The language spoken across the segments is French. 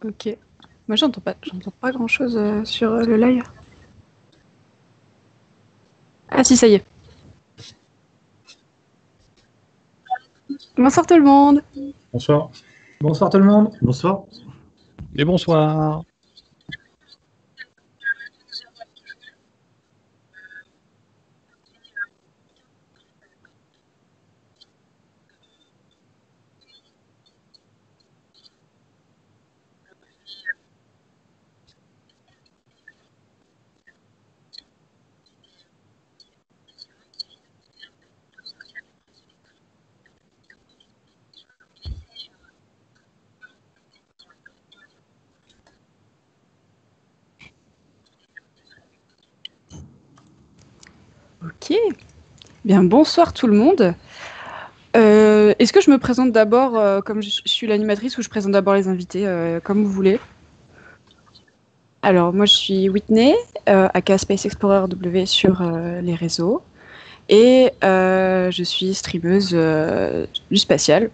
Ok. Moi, j'entends pas grand-chose sur le live. Ah si, ça y est. Bonsoir tout le monde. Bonsoir. Bonsoir tout le monde. Bonsoir. Et bonsoir. Ok. Bien, bonsoir tout le monde. Est-ce que je me présente d'abord comme je suis l'animatrice ou je présente d'abord les invités, comme vous voulez? Alors, moi, je suis Whitney, aka Space Explorer W sur les réseaux. Et je suis streameuse du spatial,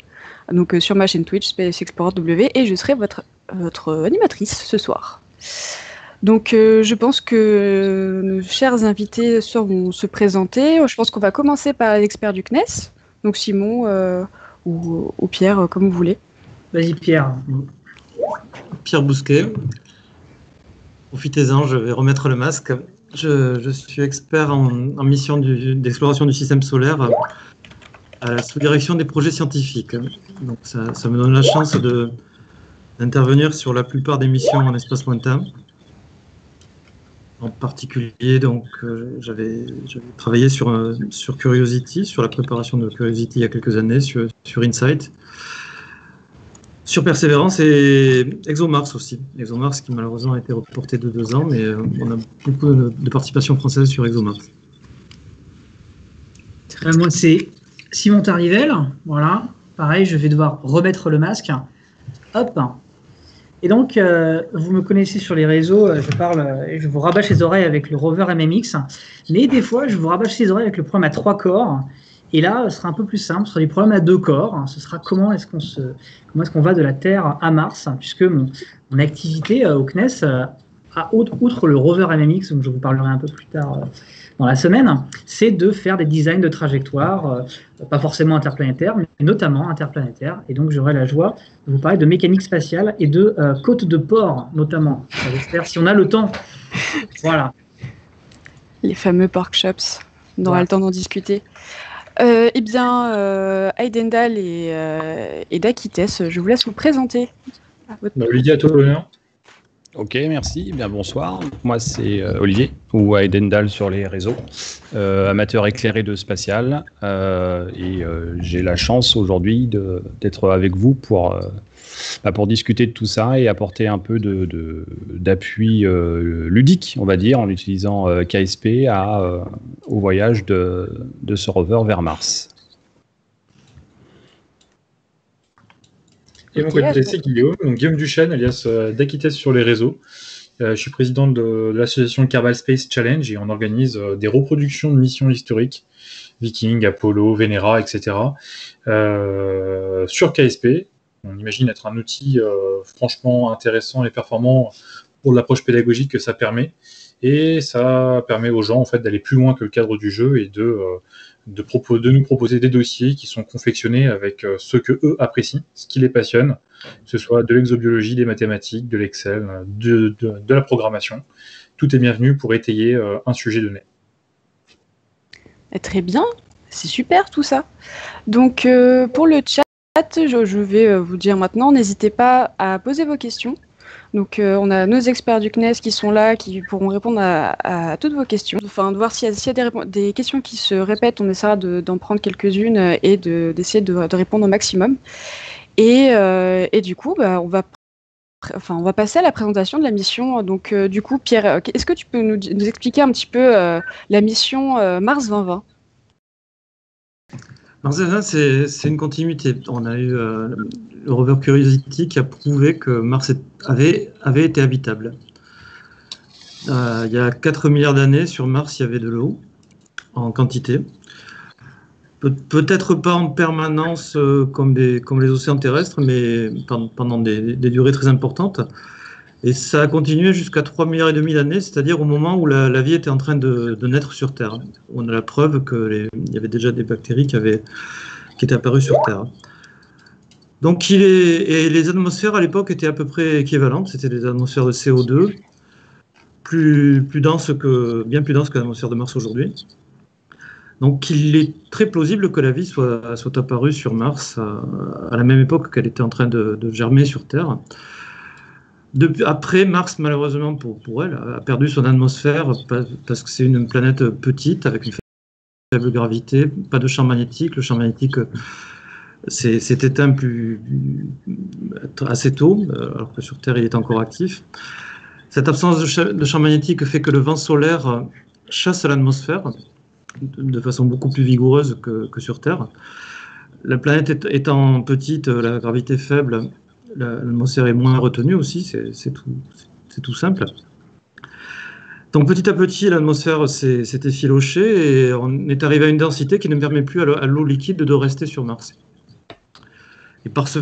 donc sur ma chaîne Twitch, Space Explorer W, et je serai votre animatrice ce soir. Donc, je pense que nos chers invités vont se présenter. Je pense qu'on va commencer par l'expert du CNES, donc Simon ou Pierre, comme vous voulez. Vas-y Pierre. Pierre Bousquet. Profitez-en, je vais remettre le masque. Je suis expert en mission d'exploration du système solaire sous direction des projets scientifiques. Donc ça me donne la chance d'intervenir sur la plupart des missions en espace lointain. En particulier, donc, j'avais travaillé sur Curiosity, sur la préparation de Curiosity il y a quelques années, sur InSight. Sur Persévérance et ExoMars aussi. ExoMars qui malheureusement a été reporté de 2 ans, mais on a beaucoup de participation française sur ExoMars. Moi c'est Simon Tarivel. Voilà. Pareil, je vais devoir remettre le masque. Hop. Et donc, vous me connaissez sur les réseaux, je parle et je vous rabâche les oreilles avec le rover MMX. Mais des fois, je vous rabâche les oreilles avec le problème à 3 corps. Et là, ce sera un peu plus simple, ce sera du problème à 2 corps. Ce sera comment est-ce qu'on va de la Terre à Mars, puisque mon activité au CNES, outre le rover MMX, dont je vous parlerai un peu plus tard dans la semaine, c'est de faire des designs de trajectoires, pas forcément interplanétaires, mais notamment interplanétaires. Et donc, j'aurai la joie de vous parler de mécanique spatiale et de côtes de port, notamment. J'espère, si on a le temps. Voilà. Les fameux porkshops. On aura le temps d'en discuter. Eh bien, Aydendal et Dakites, je vous laisse vous présenter. Olivier, à toi l'honneur. Ok, merci. Bien, bonsoir. Moi, c'est Olivier, ou Aydendal sur les réseaux, amateur éclairé de spatial. Et j'ai la chance aujourd'hui d'être avec vous pour discuter de tout ça et apporter un peu d'appui ludique, on va dire, en utilisant KSP au voyage de ce rover vers Mars. Et mon côté, c'est Guillaume, donc Guillaume Duchesne, alias Dakites sur les réseaux. Je suis président de l'association Kerbal Space Challenge et on organise des reproductions de missions historiques, Viking, Apollo, Venera, etc. Sur KSP. On imagine être un outil franchement intéressant et performant pour l'approche pédagogique que ça permet. Et ça permet aux gens en fait, d'aller plus loin que le cadre du jeu et de nous proposer des dossiers qui sont confectionnés avec ce que eux apprécient, ce qui les passionne, que ce soit de l'exobiologie, des mathématiques, de l'Excel, de la programmation. Tout est bienvenu pour étayer un sujet donné. Très bien, c'est super tout ça. Donc pour le chat, je vais vous dire maintenant, n'hésitez pas à poser vos questions. Donc on a nos experts du CNES qui sont là, qui pourront répondre à toutes vos questions. Enfin, de voir s'il y a des questions qui se répètent, on essaiera d'en prendre quelques-unes et d'essayer de répondre au maximum. Et du coup, on va passer à la présentation de la mission. Donc du coup, Pierre, est-ce que tu peux nous expliquer un petit peu la mission Mars 2020 ? Mars 2020, c'est une continuité. On a eu le rover Curiosity qui a prouvé que Mars avait été habitable. Il y a 4 milliards d'années, sur Mars, il y avait de l'eau en quantité. Peut-être pas en permanence comme les océans terrestres, mais pendant des durées très importantes. Et ça a continué jusqu'à 3,5 milliards d'années, c'est-à-dire au moment où la vie était en train de naître sur Terre. On a la preuve qu'il y avait déjà des bactéries qui étaient apparues sur Terre. Donc et les atmosphères à l'époque étaient à peu près équivalentes, c'était des atmosphères de CO2, bien plus denses que l'atmosphère de Mars aujourd'hui. Donc il est très plausible que la vie soit apparue sur Mars à la même époque qu'elle était en train de germer sur Terre. Après, Mars, malheureusement pour elle, a perdu son atmosphère parce que c'est une planète petite avec une faible gravité, pas de champ magnétique. Le champ magnétique s'est éteint assez tôt, alors que sur Terre il est encore actif. Cette absence de champ magnétique fait que le vent solaire chasse l'atmosphère de façon beaucoup plus vigoureuse que sur Terre. La planète étant petite, la gravité faible, l'atmosphère est moins retenue aussi, c'est tout simple. Donc petit à petit, l'atmosphère s'est effilochée et on est arrivé à une densité qui ne permet plus à l'eau liquide de rester sur Mars.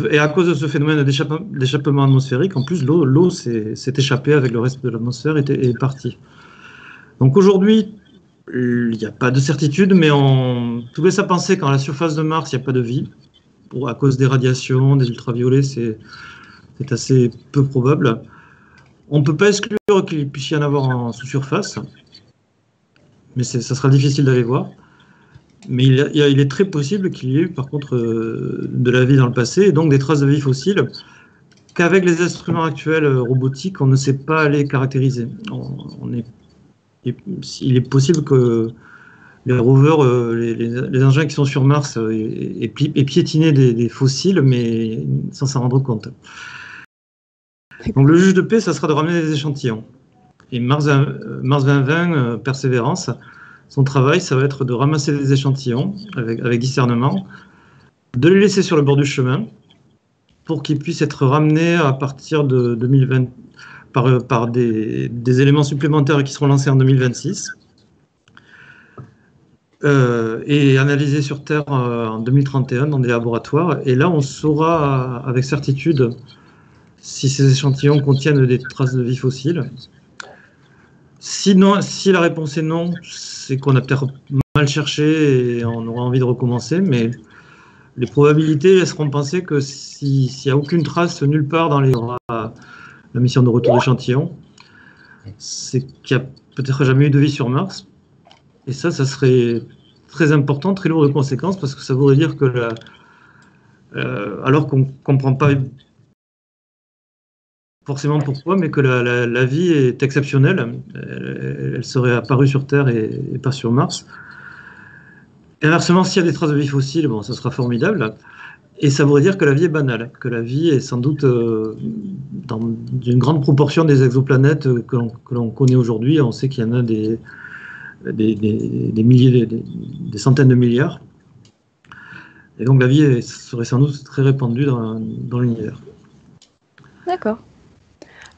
Et à cause de ce phénomène d'échappement atmosphérique, en plus l'eau s'est échappée avec le reste de l'atmosphère et est partie. Donc aujourd'hui, il n'y a pas de certitude, mais on tout laisse à penser qu'à la surface de Mars, il n'y a pas de vie. À cause des radiations, des ultraviolets, c'est assez peu probable. On ne peut pas exclure qu'il puisse y en avoir en sous-surface, mais ça sera difficile d'aller voir. Mais il est très possible qu'il y ait eu, par contre, de la vie dans le passé, et donc des traces de vie fossile, qu'avec les instruments actuels robotiques, on ne sait pas les caractériser. Il est possible que les rovers, les engins qui sont sur Mars aient piétiné des fossiles, mais sans s'en rendre compte. Donc le juge de paix, ça sera de ramener des échantillons. Et Mars 2020, Persévérance, son travail, ça va être de ramasser des échantillons avec discernement, de les laisser sur le bord du chemin pour qu'ils puissent être ramenés à partir de 2020 par des éléments supplémentaires qui seront lancés en 2026 et analysés sur Terre en 2031 dans des laboratoires. Et là, on saura avec certitude si ces échantillons contiennent des traces de vie fossile. Sinon, si la réponse est non, c'est qu'on a peut-être mal cherché et on aura envie de recommencer, mais les probabilités laisseront penser que s'il n'y a aucune trace nulle part dans la mission de retour d'échantillons, c'est qu'il n'y a peut-être jamais eu de vie sur Mars. Et ça serait très important, très lourd de conséquences, parce que ça voudrait dire que alors qu'on ne comprend pas forcément pourquoi, mais que la vie est exceptionnelle, elle serait apparue sur Terre et pas sur Mars. Et inversement, s'il y a des traces de vie fossile, bon, ça sera formidable. Et ça voudrait dire que la vie est banale, que la vie est sans doute dans une grande proportion des exoplanètes que l'on connaît aujourd'hui. On sait qu'il y en a des milliers, des centaines de milliards. Et donc la vie serait sans doute très répandue dans l'univers. D'accord.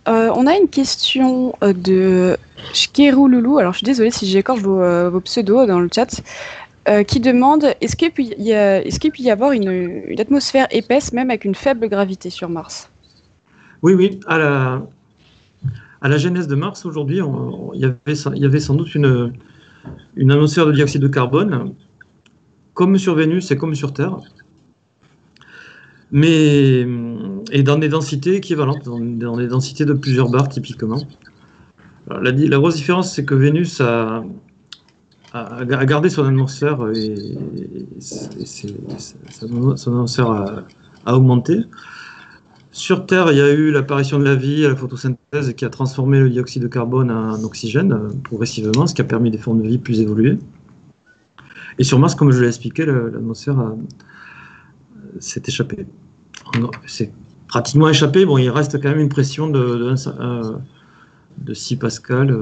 On a une question de Shkeru Loulou. Alors je suis désolée si j'écorche vos pseudos dans le chat. Qui demande est-ce qu'il peut y avoir une atmosphère épaisse même avec une faible gravité sur Mars? Oui. À la genèse de Mars aujourd'hui, il y avait sans doute une atmosphère de dioxyde de carbone, comme sur Vénus et comme sur Terre, et dans des densités équivalentes, dans des densités de plusieurs bars typiquement. Alors, la grosse différence, c'est que Vénus a gardé son atmosphère et son atmosphère a augmenté. Sur Terre, il y a eu l'apparition de la vie, la photosynthèse, qui a transformé le dioxyde de carbone en oxygène progressivement, ce qui a permis des formes de vie plus évoluées. Et sur Mars, comme je l'ai expliqué, l'atmosphère s'est échappée. C'est pratiquement échappé. Bon, il reste quand même une pression de 6 pascal.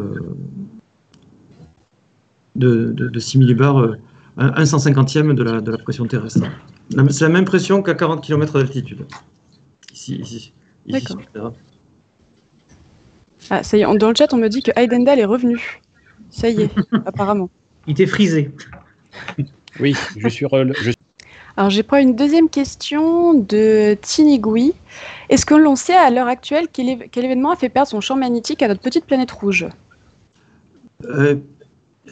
De 6 millibars, 1/150e de la pression terrestre. C'est la même pression qu'à 40 km d'altitude. Ici. D'accord. Ah, ça y est, dans le chat, on me dit que Heidendal est revenu. Ça y est, apparemment. Il était frisé. Oui, je suis. Alors, j'ai pris une deuxième question de Tinigui. Est-ce que l'on sait à l'heure actuelle quel événement a fait perdre son champ magnétique à notre petite planète rouge?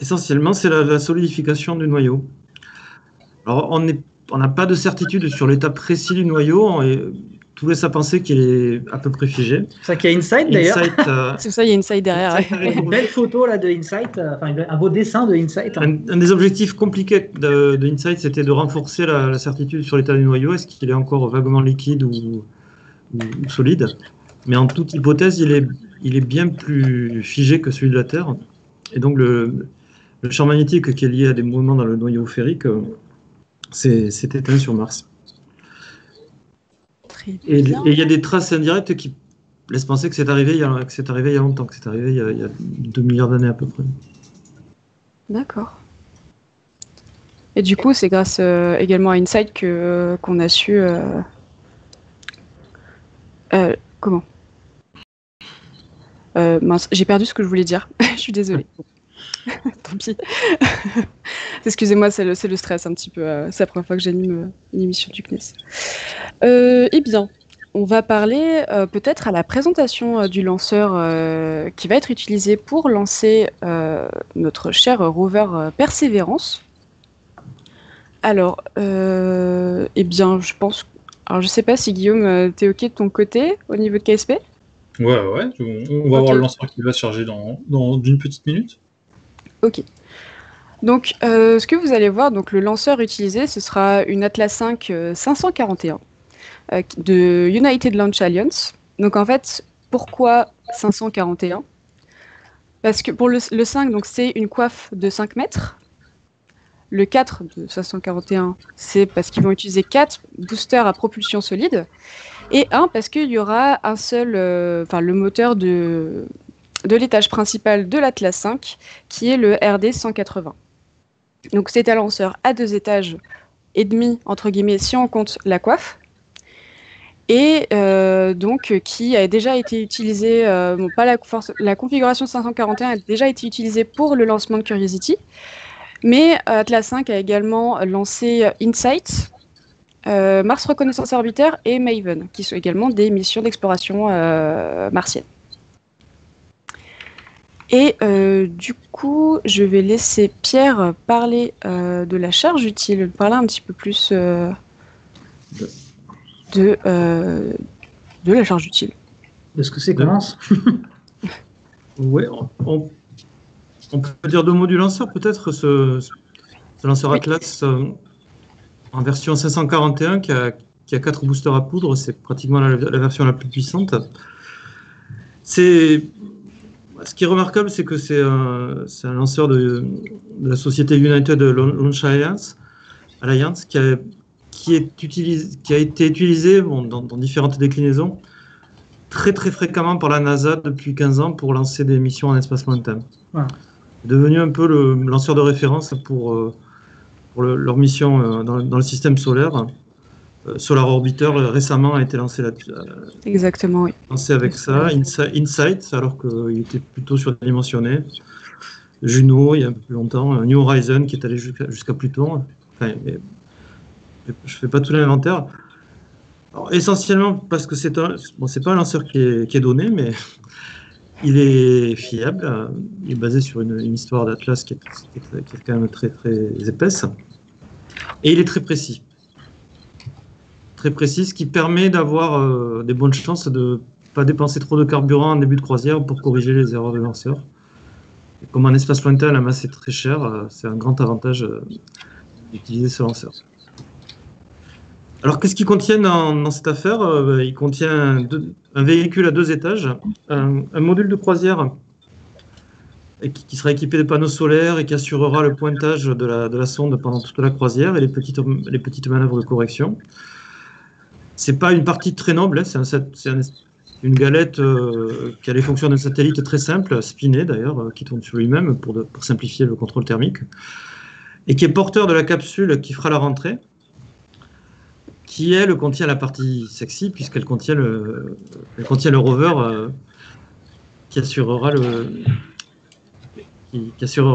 Essentiellement, c'est la solidification du noyau. Alors, on n'a pas de certitude sur l'état précis du noyau, et tout laisse à penser qu'il est à peu près figé. C'est ça qu'il y a Insight d'ailleurs. C'est ça, il y a Insight derrière. Une belle photo là de Insight, un beau dessin de Insight. Un des objectifs compliqués de Insight, c'était de renforcer la certitude sur l'état du noyau. Est-ce qu'il est encore vaguement liquide ou solide? Mais en toute hypothèse, il est bien plus figé que celui de la Terre. Et donc, le champ magnétique qui est lié à des mouvements dans le noyau sphérique s'est éteint sur Mars. Et il y a des traces indirectes qui laissent penser que c'est arrivé il y a longtemps, que c'est arrivé il y a 2 milliards d'années à peu près. D'accord. Et du coup, c'est grâce également à Insight qu'on a su... comment mince, j'ai perdu ce que je voulais dire. Je suis désolée. Tant pis. Excusez-moi, c'est le stress un petit peu. C'est la première fois que j'anime une émission du CNES. Eh bien, on va parler peut-être à la présentation du lanceur qui va être utilisé pour lancer notre cher rover Persévérance. Alors, eh bien, je pense... Alors, je sais pas si Guillaume, t'es OK de ton côté au niveau de KSP? Ouais, on va voir le lanceur qui va se charger dans d'une petite minute. Ok. Donc, ce que vous allez voir, donc le lanceur utilisé, ce sera une Atlas V 541 de United Launch Alliance. Donc, en fait, pourquoi 541? Parce que pour le 5, donc c'est une coiffe de 5 mètres. Le 4 de 541, c'est parce qu'ils vont utiliser 4 boosters à propulsion solide. Et 1 parce qu'il y aura un seul, le moteur de l'étage principal de l'Atlas 5, qui est le RD 180. Donc c'est un lanceur à 2 étages et demi, entre guillemets, si on compte la coiffe. Et donc qui a déjà été utilisé, la configuration 541 a déjà été utilisée pour le lancement de Curiosity. Mais Atlas 5 a également lancé Insight, Mars Reconnaissance Orbiter et Maven, qui sont également des missions d'exploration martienne. Et du coup, je vais laisser Pierre parler de la charge utile, parler un petit peu plus de la charge utile. De ce que c'est commence. Ouais, on peut dire 2 mots du lanceur, peut-être, ce lanceur Oui. Atlas en version 541 qui a 4 boosters à poudre, c'est pratiquement la version la plus puissante. Ce qui est remarquable, c'est que c'est un lanceur de la société United Launch Alliance qui a été utilisé dans différentes déclinaisons très très fréquemment par la NASA depuis 15 ans pour lancer des missions en espace lointain. Voilà. Devenu un peu le lanceur de référence pour leur mission dans le système solaire. Solar Orbiter récemment a été lancé Exactement, oui. lancé avec ça. Insight, alors qu'il était plutôt surdimensionné. Juno, il y a un peu plus longtemps. New Horizon, qui est allé jusqu'à Pluton. Enfin, je fais pas tout l'inventaire. Alors, essentiellement parce que c'est pas un lanceur qui est donné, mais il est fiable. Il est basé sur une histoire d'Atlas qui est quand même très très épaisse. Et il est très précis. Très précis, ce qui permet d'avoir des bonnes chances de ne pas dépenser trop de carburant en début de croisière pour corriger les erreurs de lanceur. Et comme en espace lointain, la masse est très chère, c'est un grand avantage d'utiliser ce lanceur. Alors, qu'est-ce qu'il contient dans cette affaire? Il contient un véhicule à 2 étages, un module de croisière qui sera équipé de panneaux solaires et qui assurera le pointage de la sonde pendant toute la croisière et les petites manœuvres de correction. C'est pas une partie très noble, hein, c'est une galette qui a les fonctions d'un satellite très simple, spiné d'ailleurs, qui tourne sur lui-même pour simplifier le contrôle thermique, et qui est porteur de la capsule qui fera la rentrée, qui elle contient la partie sexy puisqu'elle contient le rover qui assurera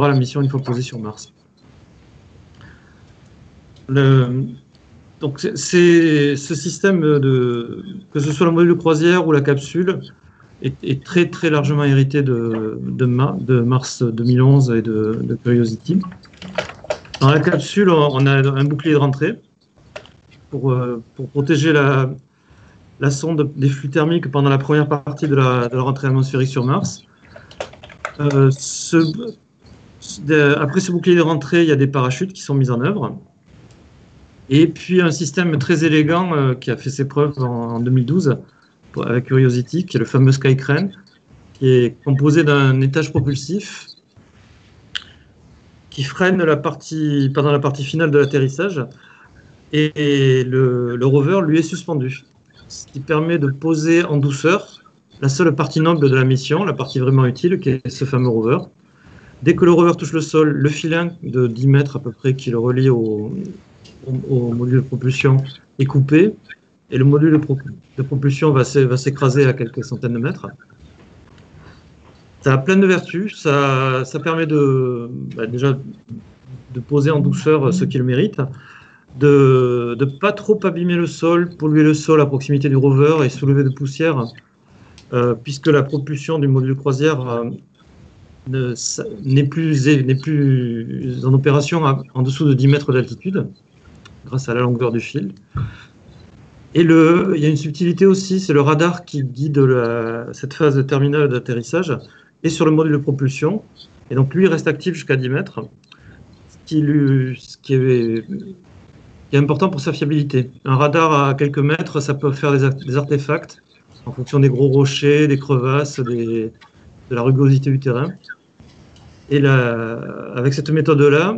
la mission une fois posée sur Mars. Donc, ce système, que ce soit le module de croisière ou la capsule, est très, très largement hérité de Mars 2011 et de Curiosity. Dans la capsule, on a un bouclier de rentrée pour protéger la sonde des flux thermiques pendant la première partie de la rentrée atmosphérique sur Mars. Après ce bouclier de rentrée, il y a des parachutes qui sont mis en œuvre. Et puis un système très élégant qui a fait ses preuves en 2012 avec Curiosity, qui est le fameux Skycrane, qui est composé d'un étage propulsif qui freine pendant la partie finale de l'atterrissage, et le rover lui est suspendu, ce qui permet de poser en douceur la seule partie noble de la mission, la partie vraiment utile, qui est ce fameux rover. Dès que le rover touche le sol, le filin de 10 mètres à peu près qui le relie au module de propulsion est coupé, et le module de propulsion va s'écraser à quelques centaines de mètres. Ça a plein de vertus, ça permet déjà de poser en douceur ce qui le mérite, de ne pas trop abîmer le sol, polluer le sol à proximité du rover et soulever de poussière, puisque la propulsion du module de croisière n'est plus en opération en dessous de 10 mètres d'altitude, grâce à la longueur du fil. Et il y a une subtilité aussi, c'est le radar qui guide cette phase terminale d'atterrissage et sur le module de propulsion. Et donc lui, il reste actif jusqu'à 10 mètres, ce qui est important pour sa fiabilité. Un radar à quelques mètres, ça peut faire des artefacts en fonction des gros rochers, des crevasses, de la rugosité du terrain. Et avec cette méthode-là,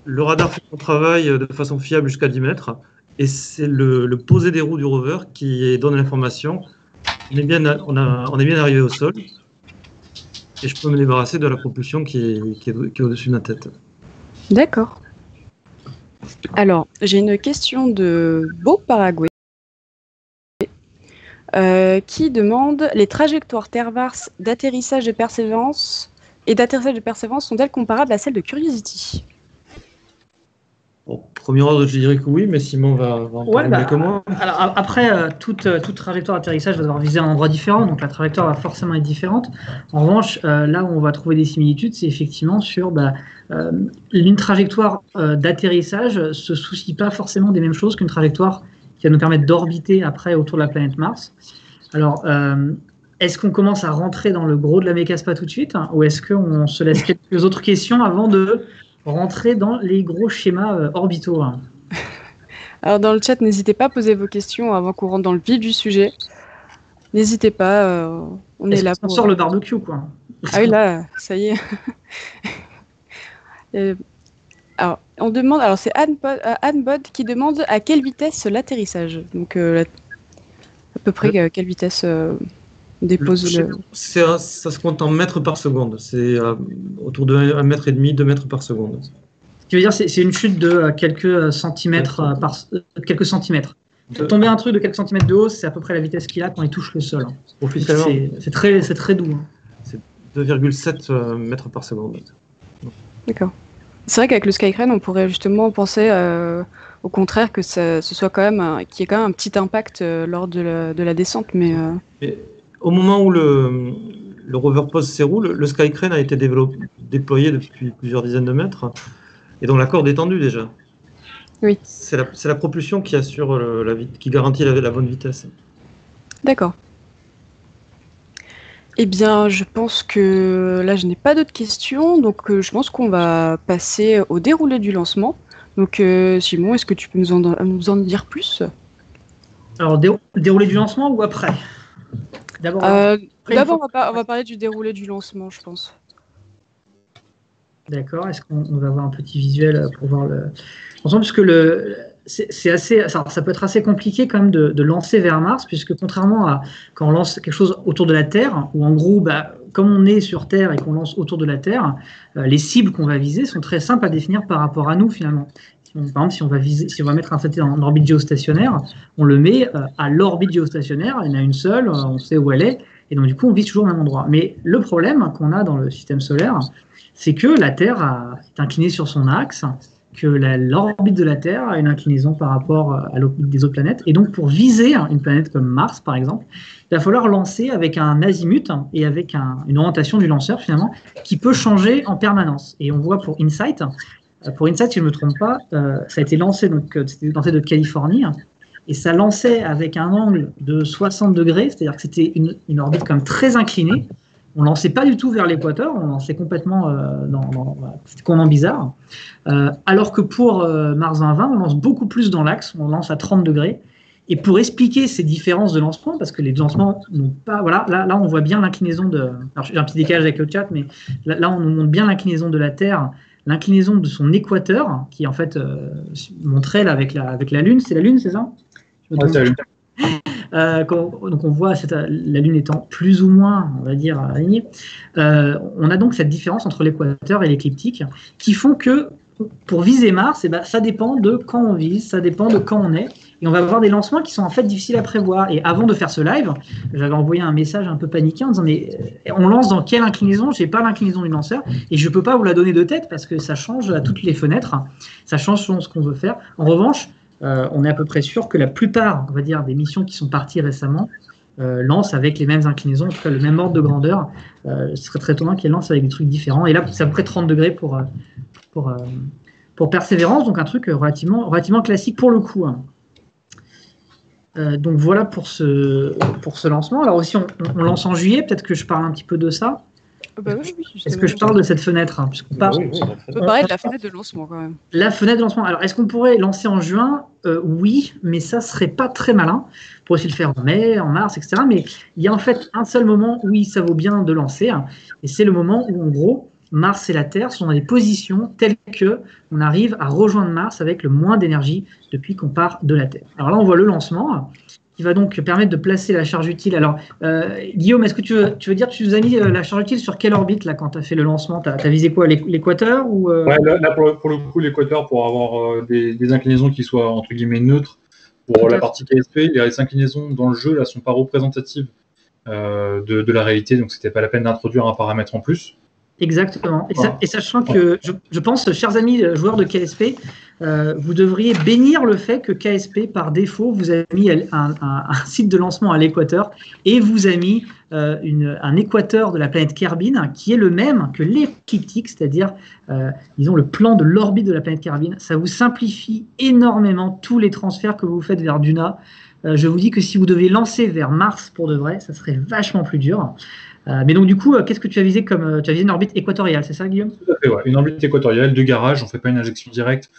le radar fait son travail de façon fiable jusqu'à 10 mètres, et c'est le poser des roues du rover qui donne l'information. On est bien arrivé au sol, et je peux me débarrasser de la propulsion qui est au-dessus de ma tête. D'accord. Alors, j'ai une question de Beau Paraguay qui demande: les trajectoires Terre-Mars d'atterrissage de Persévérance sont-elles comparables à celles de Curiosity? Au premier ordre, je dirais que oui, mais Simon va en parler mieux que moi. Alors, après, toute trajectoire d'atterrissage va devoir viser un endroit différent, donc la trajectoire va forcément être différente. En revanche, là où on va trouver des similitudes, c'est effectivement sur une trajectoire d'atterrissage ne se soucie pas forcément des mêmes choses qu'une trajectoire qui va nous permettre d'orbiter après autour de la planète Mars. Alors, est-ce qu'on commence à rentrer dans le gros de la mécaspa tout de suite, hein, ou est-ce qu'on se laisse quelques autres questions avant de rentrer dans les gros schémas orbitaux, hein? Alors dans le chat, n'hésitez pas à poser vos questions avant qu'on rentre dans le vif du sujet. N'hésitez pas, on est là pour... On sort le barbecue, quoi. Ah oui, là, ça y est. Alors, c'est Anne Bod qui demande à quelle vitesse l'atterrissage. Donc, à peu près à quelle vitesse on dépose le... Ça se compte en mètres par seconde. C'est autour de 1,5 mètre, 2 mètres par seconde. Ce qui veut dire c'est une chute de quelques centimètres quelques centimètres. Tomber un truc de quelques centimètres de haut, c'est à peu près la vitesse qu'il a quand il touche le sol. Officiellement, c'est très doux. Hein. C'est 2,7 mètres par seconde. D'accord. C'est vrai qu'avec le Skycrane, on pourrait justement penser au contraire que ce soit quand même qu'il y ait quand même un petit impact lors de la descente, mais au moment où le rover pose ses roues, le Skycrane a été déployé depuis plusieurs dizaines de mètres, et donc la corde est tendue déjà. Oui. C'est la propulsion qui assure qui garantit la bonne vitesse. D'accord. Eh bien, je pense que là, je n'ai pas d'autres questions, donc je pense qu'on va passer au déroulé du lancement. Donc, Simon, est-ce que tu peux nous en dire plus? Alors, déroulé du lancement ou après? D'abord, on va parler du déroulé du lancement, je pense. D'accord. Est-ce qu'on va avoir un petit visuel pour voir le lancement, puisque c'est assez, ça peut être assez compliqué quand même de lancer vers Mars, puisque contrairement à quand on lance quelque chose autour de la Terre, où en gros, comme on est sur Terre et qu'on lance autour de la Terre, les cibles qu'on va viser sont très simples à définir par rapport à nous finalement. Par exemple, si on va mettre un satellite en orbite géostationnaire, on le met à l'orbite géostationnaire, il y en a une seule, on sait où elle est, et donc du coup on vise toujours au même endroit. Mais le problème qu'on a dans le système solaire, c'est que la Terre est inclinée sur son axe, que l'orbite de la Terre a une inclinaison par rapport à l'orbite des autres planètes. Et donc, pour viser une planète comme Mars, par exemple, il va falloir lancer avec un azimut et avec une orientation du lanceur, finalement, qui peut changer en permanence. Et on voit pour InSight, si je ne me trompe pas, ça a été lancé, c'était lancé de Californie, et ça lançait avec un angle de 60 degrés, c'est-à-dire que c'était une orbite quand même très inclinée. On ne lançait pas du tout vers l'équateur, on lançait complètement c'était complètement bizarre. Alors que pour Mars 2020, on lance beaucoup plus dans l'axe, on lance à 30 degrés. Et pour expliquer ces différences de lancement, parce que les lancements n'ont pas... Voilà, là, on voit bien l'inclinaison de... Alors, j'ai un petit décalage avec le chat, mais là on nous montre bien l'inclinaison de la Terre, l'inclinaison de son équateur, qui est en fait montré là, avec la Lune. C'est la Lune, c'est ça? Ouais, c'est la Lune. Donc on voit la Lune étant plus ou moins, on va dire, alignée. On a donc cette différence entre l'équateur et l'écliptique qui font que pour viser Mars, ça dépend de quand on vise, ça dépend de quand on est. Et on va avoir des lancements qui sont en fait difficiles à prévoir. Et avant de faire ce live, j'avais envoyé un message un peu paniqué en disant mais on lance dans quelle inclinaison? Je n'ai pas l'inclinaison du lanceur et je ne peux pas vous la donner de tête parce que ça change à toutes les fenêtres, ça change selon ce qu'on veut faire. En revanche, on est à peu près sûr que la plupart, on va dire, des missions qui sont parties récemment lancent avec les mêmes inclinaisons, en tout cas le même ordre de grandeur. Ce serait très étonnant qu'elles lancent avec des trucs différents. Et là, c'est à peu près 30 degrés pour Persévérance, donc un truc relativement classique pour le coup. Donc voilà pour ce lancement. Alors aussi, on lance en juillet, peut-être que je parle un petit peu de ça. Bah oui, est-ce que je parle de cette fenêtre puisqu'on parle, on peut parler de la fenêtre de lancement quand même. La fenêtre de lancement. Alors, est-ce qu'on pourrait lancer en juin? Oui, mais ça serait pas très malin. On pourrait aussi le faire en mai, en mars, etc. Mais il y a en fait un seul moment où ça vaut bien de lancer, et c'est le moment où, en gros, Mars et la Terre sont dans des positions telles que on arrive à rejoindre Mars avec le moins d'énergie depuis qu'on part de la Terre. Alors là, on voit le lancement qui va donc permettre de placer la charge utile. Alors, Guillaume, est-ce que tu veux dire, tu nous as mis la charge utile sur quelle orbite là quand tu as fait le lancement? Tu as visé quoi, l'équateur ou Ouais, là pour le coup, l'équateur, pour avoir des inclinaisons qui soient entre guillemets neutres. Pour la partie KSP, les inclinaisons dans le jeu là sont pas représentatives de la réalité, donc c'était pas la peine d'introduire un paramètre en plus. Exactement. Et sachant que je pense, chers amis joueurs de KSP, vous devriez bénir le fait que KSP, par défaut, vous a mis un site de lancement à l'équateur et vous a mis un équateur de la planète Kerbin qui est le même que l'écliptique, c'est-à-dire, disons, le plan de l'orbite de la planète Kerbin. Ça vous simplifie énormément tous les transferts que vous faites vers Duna. Je vous dis que si vous deviez lancer vers Mars pour de vrai, ça serait vachement plus dur. Mais donc, du coup, qu'est-ce que tu as visé tu as visé une orbite équatoriale, c'est ça, Guillaume? Tout à fait, ouais. Une orbite équatoriale de garage. On ne fait pas une injection directe.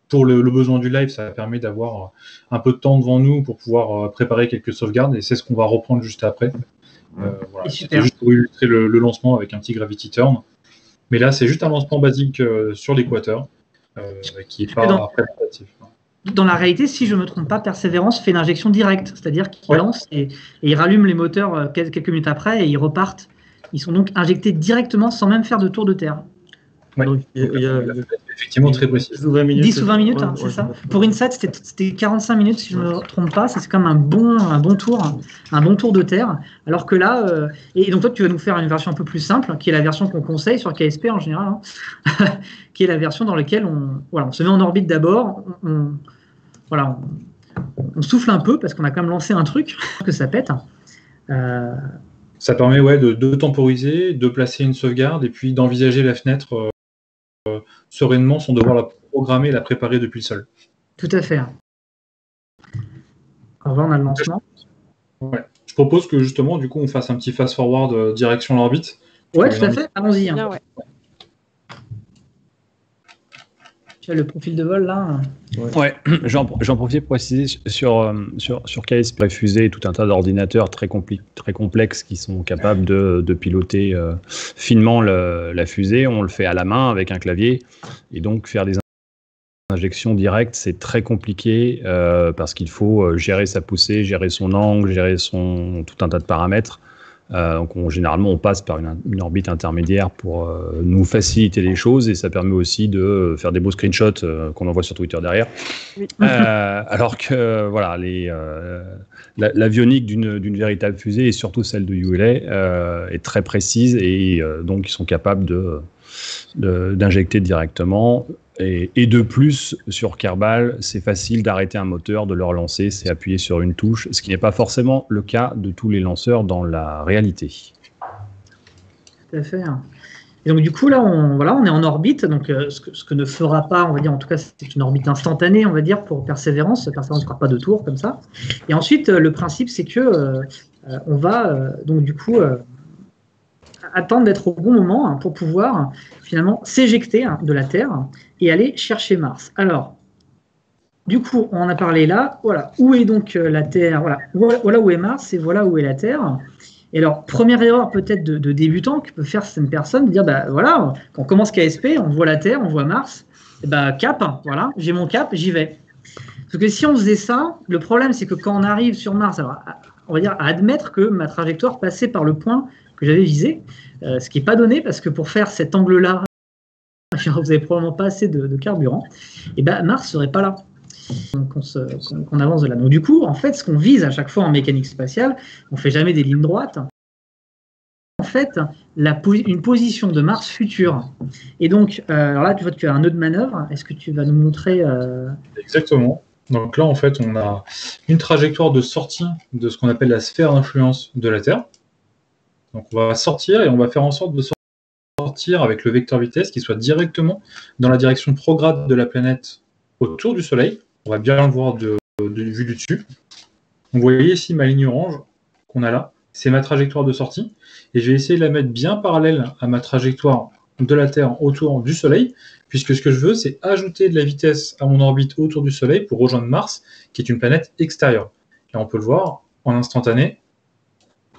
Pour le besoin du live, ça permet d'avoir un peu de temps devant nous pour pouvoir préparer quelques sauvegardes. Et c'est ce qu'on va reprendre juste après. Voilà. C'était juste pour illustrer le lancement avec un petit Gravity Turn. Mais là, c'est juste un lancement basique sur l'équateur qui n'est pas représentatif. Dans la réalité, si je ne me trompe pas, Persévérance fait une injection directe, c'est-à-dire qu'il lance et il rallume les moteurs quelques minutes après et ils repartent. Ils sont donc injectés directement sans même faire de tour de terre. Ouais. Donc, il y a effectivement très précis. 10 ou 20 minutes, c'est ça. Pour InSight, c'était 45 minutes, si je ne me trompe pas. C'est comme un bon tour de terre. Alors que là, et donc toi, tu vas nous faire une version un peu plus simple, qui est la version qu'on conseille sur KSP en général, qui est la version dans laquelle on se met en orbite d'abord, on souffle un peu parce qu'on a quand même lancé un truc que ça pète. Ça permet de temporiser, de placer une sauvegarde et puis d'envisager la fenêtre sereinement sans devoir la programmer et la préparer depuis le sol. Tout à fait. Alors là, on a le lancement. Ouais. Je propose que justement, du coup, on fasse un petit fast-forward direction l'orbite. Ouais, tout à fait. Allons-y. Tu as le profil de vol là. Ouais, j'en profite pour préciser sur KSP, fusée et tout un tas d'ordinateurs très complexes qui sont capables de piloter finement la fusée. On le fait à la main avec un clavier et donc faire des injections directes, c'est très compliqué parce qu'il faut gérer sa poussée, gérer son angle, gérer tout un tas de paramètres. Donc généralement on passe par une orbite intermédiaire pour nous faciliter les choses et ça permet aussi de faire des beaux screenshots qu'on envoie sur Twitter derrière. Oui. Alors que voilà, l'avionique d'une véritable fusée et surtout celle de ULA est très précise et donc ils sont capables d'injecter directement. Et de plus, sur Kerbal, c'est facile d'arrêter un moteur, de le relancer, c'est appuyer sur une touche, ce qui n'est pas forcément le cas de tous les lanceurs dans la réalité. Tout à fait. Et donc du coup là, on est en orbite. Donc ce que ne fera pas, on va dire, en tout cas, c'est une orbite instantanée, on va dire, pour Persévérance. Persévérance ne fera pas de tour comme ça. Et ensuite, le principe, c'est que on va donc du coup attendre d'être au bon moment pour pouvoir finalement s'éjecter de la Terre et aller chercher Mars. Alors, du coup, on en a parlé là. Voilà, où est donc la Terre? Voilà où est Mars et voilà où est la Terre. Et alors, première erreur peut-être de débutant que peut faire certaines personnes, de dire, bah voilà, quand on commence KSP, on voit la Terre, on voit Mars, et bah cap, voilà, j'ai mon cap, j'y vais. Parce que si on faisait ça, le problème c'est que quand on arrive sur Mars, alors, on va dire à admettre que ma trajectoire passait par le point que j'avais visé, ce qui n'est pas donné parce que pour faire cet angle-là, vous n'avez probablement pas assez de carburant, et ben Mars ne serait pas là. Qu'on avance de là. Donc du coup, en fait, ce qu'on vise à chaque fois en mécanique spatiale, on ne fait jamais des lignes droites. En fait, une position de Mars future. Et donc, alors là, tu vois, tu as un nœud de manœuvre. Est-ce que tu vas nous montrer Exactement. Donc là, en fait, on a une trajectoire de sortie de ce qu'on appelle la sphère d'influence de la Terre. Donc on va sortir et on va faire en sorte de sortir avec le vecteur vitesse qui soit directement dans la direction prograde de la planète autour du Soleil. On va bien le voir de vue du dessus. Vous voyez ici ma ligne orange qu'on a là, c'est ma trajectoire de sortie. Et je vais essayer de la mettre bien parallèle à ma trajectoire de la Terre autour du Soleil, puisque ce que je veux, c'est ajouter de la vitesse à mon orbite autour du Soleil pour rejoindre Mars, qui est une planète extérieure. Là, on peut le voir en instantané.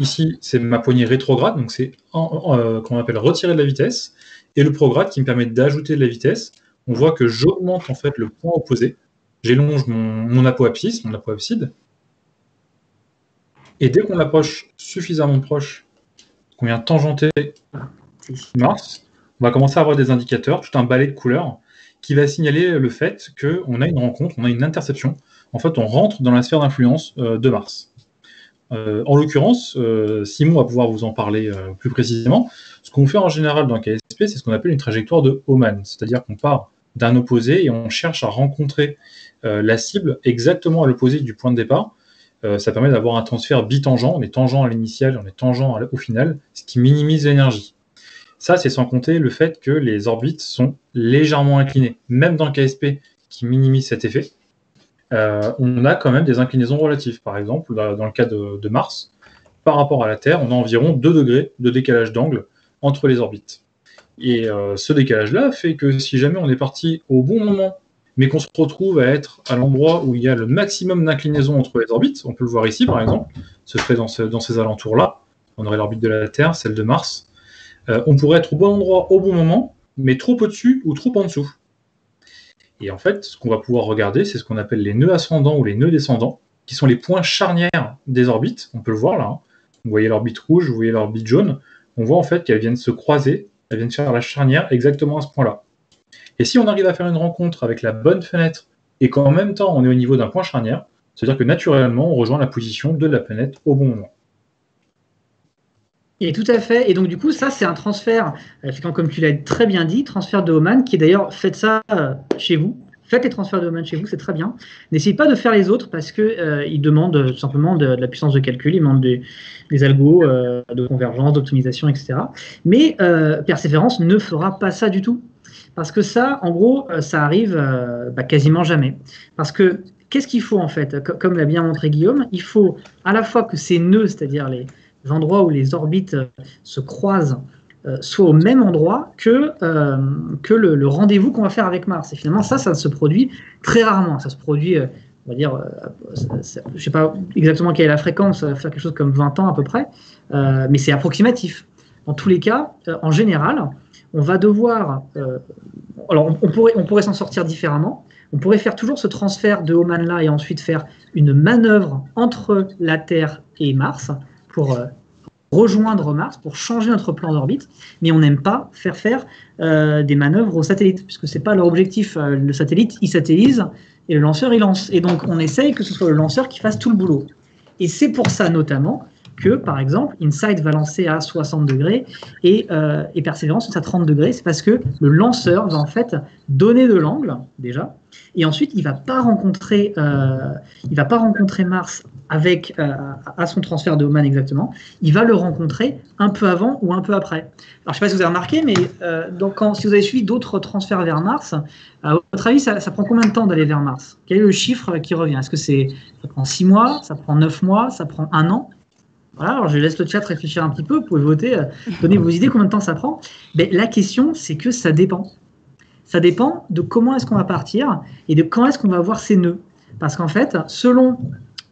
Ici, c'est ma poignée rétrograde, donc c'est qu'on appelle retirer de la vitesse, et le prograde qui me permet d'ajouter de la vitesse. On voit que j'augmente en fait le point opposé. J'élonge mon apoapsis, mon apoapside. Et dès qu'on approche suffisamment proche, qu'on vient tangenter Mars, on va commencer à avoir des indicateurs, tout un balai de couleurs, qui va signaler le fait qu'on a une rencontre, on a une interception. En fait, on rentre dans la sphère d'influence de Mars. En l'occurrence, Simon va pouvoir vous en parler plus précisément. Ce qu'on fait en général dans KSP, c'est ce qu'on appelle une trajectoire de Hohmann, c'est-à-dire qu'on part d'un opposé et on cherche à rencontrer la cible exactement à l'opposé du point de départ. Ça permet d'avoir un transfert bitangent, on est tangent à l'initial, on est tangent au final, ce qui minimise l'énergie. Ça, c'est sans compter le fait que les orbites sont légèrement inclinées. Même dans le KSP, qui minimise cet effet, on a quand même des inclinaisons relatives. Par exemple, dans le cas de Mars, par rapport à la Terre, on a environ 2 degrés de décalage d'angle entre les orbites. Et ce décalage-là fait que si jamais on est parti au bon moment, mais qu'on se retrouve à être à l'endroit où il y a le maximum d'inclinaison entre les orbites, on peut le voir ici par exemple, ce serait dans ces alentours-là, on aurait l'orbite de la Terre, celle de Mars, on pourrait être au bon endroit au bon moment, mais trop au-dessus ou trop en dessous. Et en fait, ce qu'on va pouvoir regarder, c'est ce qu'on appelle les nœuds ascendants ou les nœuds descendants, qui sont les points charnières des orbites, on peut le voir là, hein. Vous voyez l'orbite rouge, vous voyez l'orbite jaune, on voit en fait qu'elles viennent se croiser, elles viennent faire la charnière exactement à ce point-là. Et si on arrive à faire une rencontre avec la bonne fenêtre et qu'en même temps on est au niveau d'un point charnière, c'est-à-dire que naturellement on rejoint la position de la planète au bon moment. Et tout à fait. Et donc du coup, ça c'est un transfert, comme tu l'as très bien dit, transfert de Hohmann, qui est d'ailleurs, faites ça chez vous. Faites les transferts de Hohmann chez vous, c'est très bien. N'essayez pas de faire les autres parce qu'ils demandent tout simplement de la puissance de calcul, ils demandent des algos de convergence, d'optimisation, etc. Mais Persévérance ne fera pas ça du tout. Parce que ça, en gros, ça arrive quasiment jamais. Parce que, qu'est-ce qu'il faut en fait? Comme l'a bien montré Guillaume, il faut à la fois que ces nœuds, c'est-à-dire les endroits où les orbites se croisent, soient au même endroit que le rendez-vous qu'on va faire avec Mars. Et finalement, ça se produit très rarement. Ça se produit, on va dire, je ne sais pas exactement quelle est la fréquence, ça va faire quelque chose comme 20 ans à peu près, mais c'est approximatif. Dans tous les cas, en général, on va devoir... alors, on pourrait s'en sortir différemment. On pourrait faire toujours ce transfert de Hohmann-là et ensuite faire une manœuvre entre la Terre et Mars pour rejoindre Mars, pour changer notre plan d'orbite. Mais on n'aime pas faire des manœuvres aux satellites, puisque ce n'est pas leur objectif. Le satellite, il satellise et le lanceur, il lance. Et donc, on essaye que ce soit le lanceur qui fasse tout le boulot. Et c'est pour ça, notamment, que, par exemple, Insight va lancer à 60 degrés et Persévérance à 30 degrés. C'est parce que le lanceur va en fait donner de l'angle, déjà, et ensuite, il ne va pas rencontrer Mars avec, à son transfert de Oman exactement. Il va le rencontrer un peu avant ou un peu après. Alors, je ne sais pas si vous avez remarqué, mais si vous avez suivi d'autres transferts vers Mars, à votre avis, ça prend combien de temps d'aller vers Mars? Quel est le chiffre qui revient? Est-ce que ça prend 6 mois, ça prend 9 mois, ça prend 1 an? Voilà, alors je laisse le chat réfléchir un petit peu, vous pouvez voter, donner vos idées, combien de temps ça prend. Mais la question, c'est que ça dépend. Ça dépend de comment est-ce qu'on va partir et de quand est-ce qu'on va avoir ces nœuds. Parce qu'en fait, selon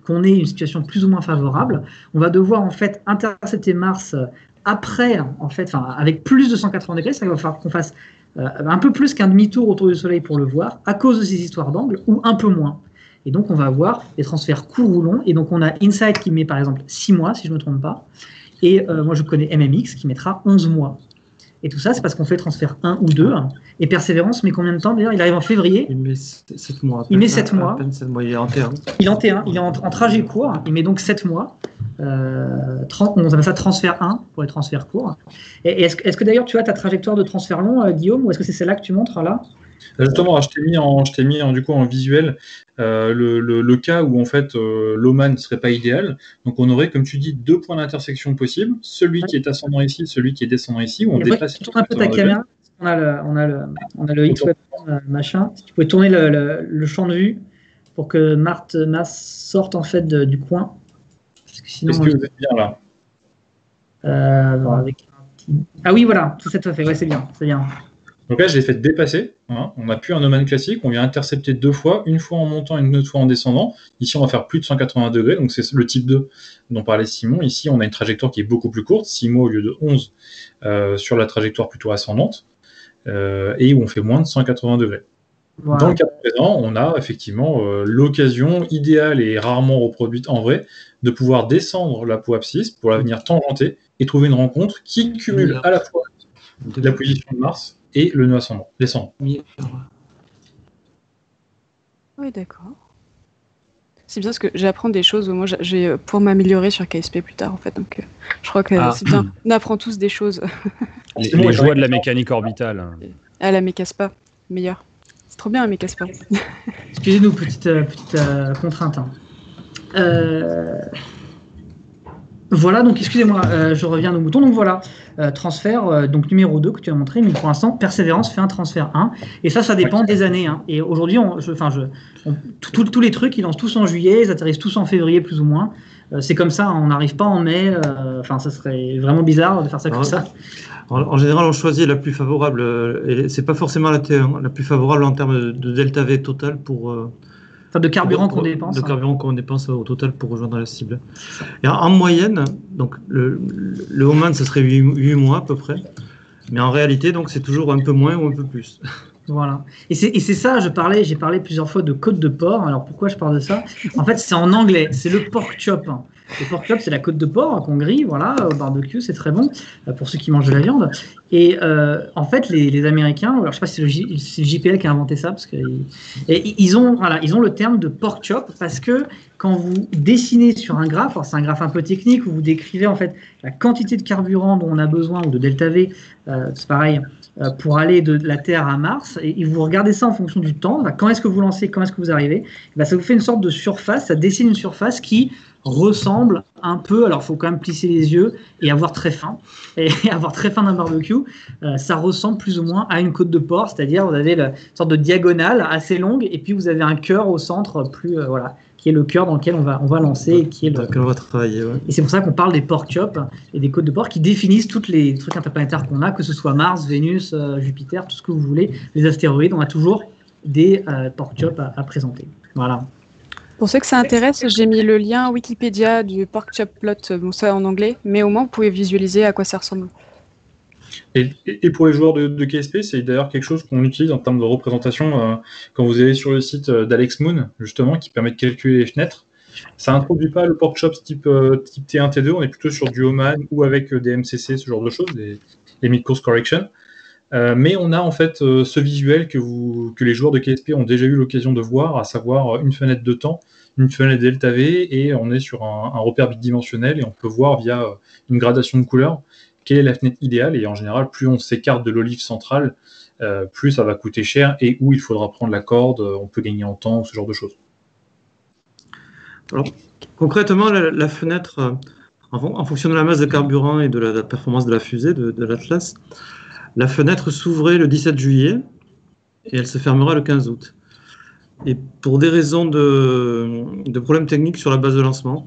qu'on ait une situation plus ou moins favorable, on va devoir en fait intercepter Mars après, en fait, avec plus de 180 degrés, ça va falloir qu'on fasse un peu plus qu'un demi-tour autour du Soleil pour le voir, à cause de ces histoires d'angle, ou un peu moins. Et donc, on va avoir des transferts courts ou longs. Et donc, on a Insight qui met, par exemple, 6 mois, si je ne me trompe pas. Et moi, je connais MMX qui mettra 11 mois. Et tout ça, c'est parce qu'on fait transfert 1 ou 2. Et Persévérance met combien de temps? D'ailleurs, il arrive en février. Il met 7 mois. Il met 7 mois. À peine 7 mois. Il est en T1. Il est en T1. Il est en trajet court. Il met donc 7 mois. On appelle ça transfert 1 pour les transferts courts. Et est-ce que d'ailleurs, tu as ta trajectoire de transfert long, Guillaume, ou est-ce que c'est celle-là que tu montres là? Justement, je t'ai mis du coup en visuel le cas où en fait l'Oman ne serait pas idéal. Donc on aurait, comme tu dis, 2 points d'intersection possibles, celui qui est ascendant ici, celui qui est descendant ici, où on dépasse. Tu tournes un peu ta caméra, on a le X machin. Si tu pouvais tourner le champ de vue pour que Mars sorte en fait du coin. Parce que sinon, est-ce que vous êtes bien là? Ah oui, voilà, tout ça fait. Ouais, c'est bien. Donc là, je l'ai fait dépasser. Hein. On n'a plus un Oman classique. On vient intercepter 2 fois, une fois en montant et une autre fois en descendant. Ici, on va faire plus de 180 degrés. Donc, c'est le type 2 dont parlait Simon. Ici, on a une trajectoire qui est beaucoup plus courte, 6 mois au lieu de 11 sur la trajectoire plutôt ascendante, et où on fait moins de 180 degrés. Voilà. Dans le cas présent, on a effectivement l'occasion idéale et rarement reproduite en vrai de pouvoir descendre la peau abscisse pour la venir tangenter et trouver une rencontre qui cumule à la fois la position de Mars et le nœud ascendant, descendant. Oui, d'accord. C'est bien parce que j'apprends des choses. Moi, j'ai pour m'améliorer sur KSP plus tard, en fait. Donc, je crois que c'est bien. On apprend tous des choses. Les joies de la mécanique orbitale. Ah, la mécaspa, meilleure. C'est trop bien, la mécaspa. Excusez-nous, petite contrainte. Hein. Voilà, donc excusez-moi, je reviens au mouton. Donc voilà, transfert donc numéro 2 que tu as montré, mais pour l'instant, Persévérance fait un transfert 1. Et ça dépend des années. Hein. Et aujourd'hui, tous les trucs, ils lancent tous en juillet, ils atterrissent tous en février, plus ou moins. C'est comme ça, on n'arrive pas en mai. Ça serait vraiment bizarre de faire ça comme ça. En général, on choisit la plus favorable. Et c'est pas forcément la plus favorable en termes de delta V total pour... de carburant qu'on dépense. De carburant qu'on dépense au total pour rejoindre la cible. Et en moyenne, donc le Oman, ça serait 8 mois à peu près. Mais en réalité, donc c'est toujours un peu moins ou un peu plus. Voilà. Et c'est ça, j'ai parlé plusieurs fois de côte de porc. Alors pourquoi je parle de ça? En fait, c'est en anglais, c'est le pork chop. Le pork chop, c'est la côte de porc qu'on grille, voilà, au barbecue, c'est très bon pour ceux qui mangent de la viande. Et en fait, les Américains, alors je sais pas si c'est le JPL qui a inventé ça, parce que ils ont le terme de pork chop parce que quand vous dessinez sur un graphe, alors c'est un graphe un peu technique où vous décrivez en fait la quantité de carburant dont on a besoin ou de delta V, c'est pareil. Pour aller de la Terre à Mars, et vous regardez ça en fonction du temps, quand est-ce que vous lancez, quand est-ce que vous arrivez, ça vous fait une sorte de surface, ça dessine une surface qui ressemble un peu, alors il faut quand même plisser les yeux et avoir très faim d'un barbecue, ça ressemble plus ou moins à une côte de porc, c'est-à-dire vous avez une sorte de diagonale assez longue, et puis vous avez un cœur au centre, qui est le cœur dans lequel on va lancer, et qui est on va travailler, ouais. Et c'est pour ça qu'on parle des pork chops et des côtes de porc qui définissent tous les trucs interplanétaires qu'on a, que ce soit Mars, Vénus, Jupiter, tout ce que vous voulez, les astéroïdes, on a toujours des pork chops à présenter. Voilà. Pour ceux que ça intéresse, j'ai mis le lien Wikipédia du pork chop plot, bon ça en anglais, mais au moins vous pouvez visualiser à quoi ça ressemble. Et pour les joueurs de KSP, c'est d'ailleurs quelque chose qu'on utilise en termes de représentation quand vous allez sur le site d'Alex Moon, justement, qui permet de calculer les fenêtres. Ça n'introduit pas le pork chop type T1, T2, on est plutôt sur du Oman ou avec des MCC, ce genre de choses, les mid-course correction. Mais on a en fait ce visuel que les joueurs de KSP ont déjà eu l'occasion de voir, à savoir une fenêtre de temps, une fenêtre delta V, et on est sur un repère bidimensionnel, et on peut voir via une gradation de couleurs quelle est la fenêtre idéale, et en général, plus on s'écarte de l'olive centrale, plus ça va coûter cher, et où il faudra prendre la corde, on peut gagner en temps, ce genre de choses. Alors, concrètement, la fenêtre, en fonction de la masse de carburant et de la performance de la fusée, de l'Atlas, la fenêtre s'ouvrait le 17 juillet et elle se fermera le 15 août. Et pour des raisons de problèmes techniques sur la base de lancement,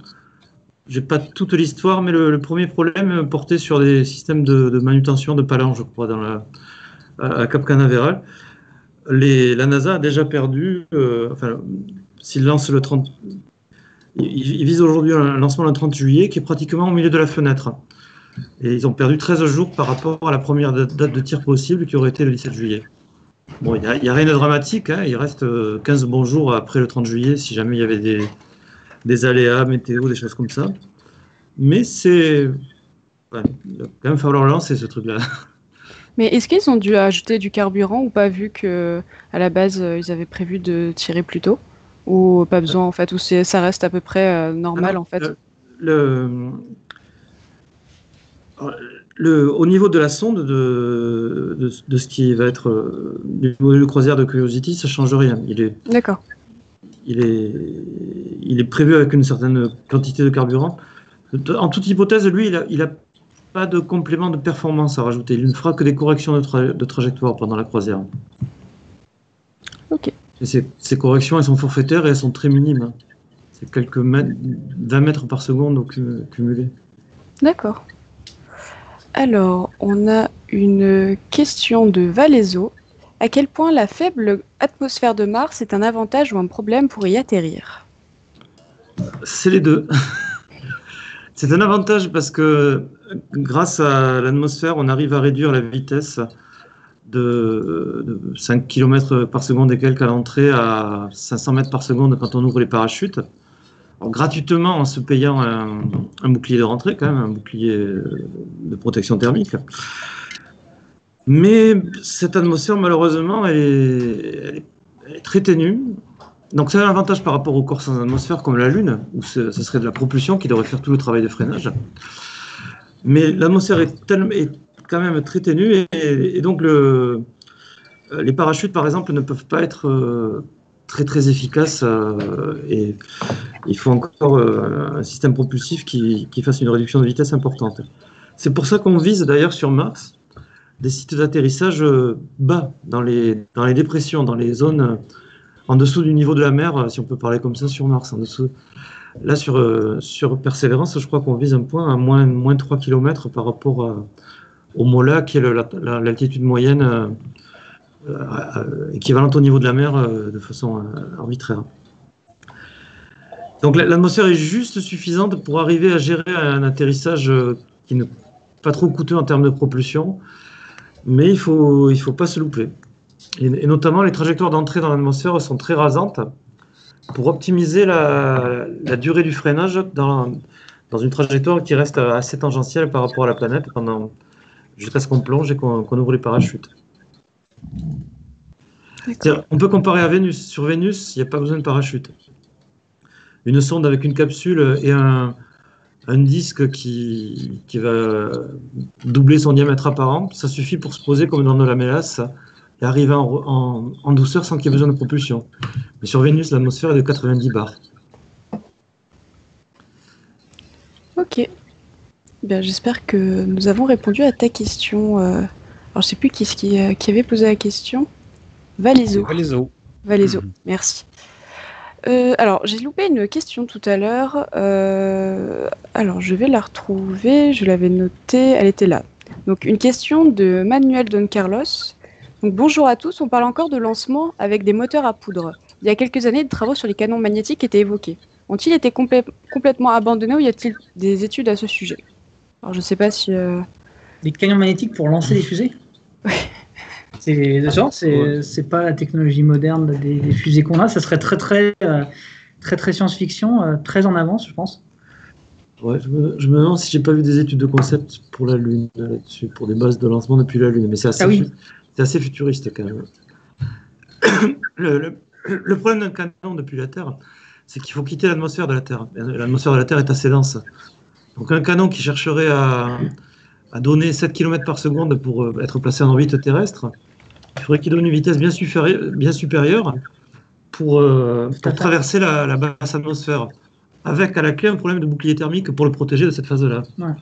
j'ai pas toute l'histoire, mais le premier problème portait sur des systèmes de manutention de Palan, je crois, à Cap Canaveral. La NASA a déjà perdu, s'il lance le 30... Il vise aujourd'hui un lancement le 30 juillet qui est pratiquement au milieu de la fenêtre. Et ils ont perdu 13 jours par rapport à la première date de tir possible qui aurait été le 17 juillet. Bon, il n'y a rien de dramatique, hein, il reste 15 bons jours après le 30 juillet si jamais il y avait des aléas, météo, des choses comme ça. Mais il va quand même falloir lancer ce truc-là. Mais est-ce qu'ils ont dû ajouter du carburant ou pas, vu qu'à la base, ils avaient prévu de tirer plus tôt? Ou pas besoin, en fait, ou ça reste à peu près normal, Alors, en fait? Au niveau de la sonde, de ce qui va être du module croisière de Curiosity, ça ne change rien. D'accord. Il est prévu avec une certaine quantité de carburant. En toute hypothèse, lui, il a pas de complément de performance à rajouter. Il ne fera que des corrections de trajectoire pendant la croisière. Ok. Et ces corrections, elles sont forfaitaires et elles sont très minimes. C'est quelques 20 mètres par seconde cumulés. D'accord. Alors, on a une question de Valaiso. À quel point la faible atmosphère de Mars est un avantage ou un problème pour y atterrir? C'est les deux. C'est un avantage parce que grâce à l'atmosphère, on arrive à réduire la vitesse de 5 km par seconde et quelques à l'entrée à 500 mètres par seconde quand on ouvre les parachutes. Alors, gratuitement en se payant un bouclier de rentrée, quand même, un bouclier de protection thermique. Mais cette atmosphère, malheureusement, elle est très ténue. Donc c'est un avantage par rapport aux corps sans atmosphère comme la Lune, où ce serait de la propulsion qui devrait faire tout le travail de freinage. Mais l'atmosphère est quand même très ténue et donc les parachutes, par exemple, ne peuvent pas être très très efficaces et il faut encore un système propulsif qui fasse une réduction de vitesse importante. C'est pour ça qu'on vise d'ailleurs sur Mars des sites d'atterrissage bas, dans les dépressions, dans les zones en dessous du niveau de la mer, si on peut parler comme ça, sur Mars. En dessous. Là, sur Persévérance, je crois qu'on vise un point à moins 3 km par rapport au Mola, qui est l'altitude moyenne équivalente au niveau de la mer de façon arbitraire. Donc l'atmosphère est juste suffisante pour arriver à gérer un atterrissage qui n'est pas trop coûteux en termes de propulsion, mais il faut pas se louper. Et notamment, les trajectoires d'entrée dans l'atmosphère sont très rasantes pour optimiser la durée du freinage dans une trajectoire qui reste assez tangentielle par rapport à la planète jusqu'à ce qu'on plonge et qu'on ouvre les parachutes. On peut comparer à Vénus. Sur Vénus, il n'y a pas besoin de parachute. Une sonde avec une capsule et un disque qui va doubler son diamètre apparent, ça suffit pour se poser comme dans de la mélasse et arriver en douceur sans qu'il y ait besoin de propulsion. Mais sur Vénus, l'atmosphère est de 90 bars. Ok. Bien, j'espère que nous avons répondu à ta question. Alors, je ne sais plus qui avait posé la question. Valaiso. Valaiso, merci. Alors, j'ai loupé une question tout à l'heure. Alors, je vais la retrouver. Je l'avais notée. Elle était là. Donc, une question de Manuel Don Carlos. Donc, bonjour à tous. On parle encore de lancement avec des moteurs à poudre. Il y a quelques années, des travaux sur les canons magnétiques étaient évoqués. Ont-ils été complètement abandonnés ou y a-t-il des études à ce sujet? Alors, je ne sais pas si... Des canons magnétiques pour lancer des fusées? C'est pas la technologie moderne des fusées qu'on a. Ça serait très science-fiction, très en avance, je pense. Ouais, je me demande si j'ai pas vu des études de concept pour la Lune là-dessus, pour des bases de lancement depuis la Lune, mais c'est assez futuriste quand même. Le problème d'un canon depuis la Terre, c'est qu'il faut quitter l'atmosphère de la Terre. L'atmosphère de la Terre est assez dense. Donc un canon qui chercherait à donner 7 km par seconde pour être placé en orbite terrestre, il faudrait qu'il donne une vitesse bien supérieure pour traverser la basse atmosphère, avec à la clé un problème de bouclier thermique pour le protéger de cette phase-là. Ouais.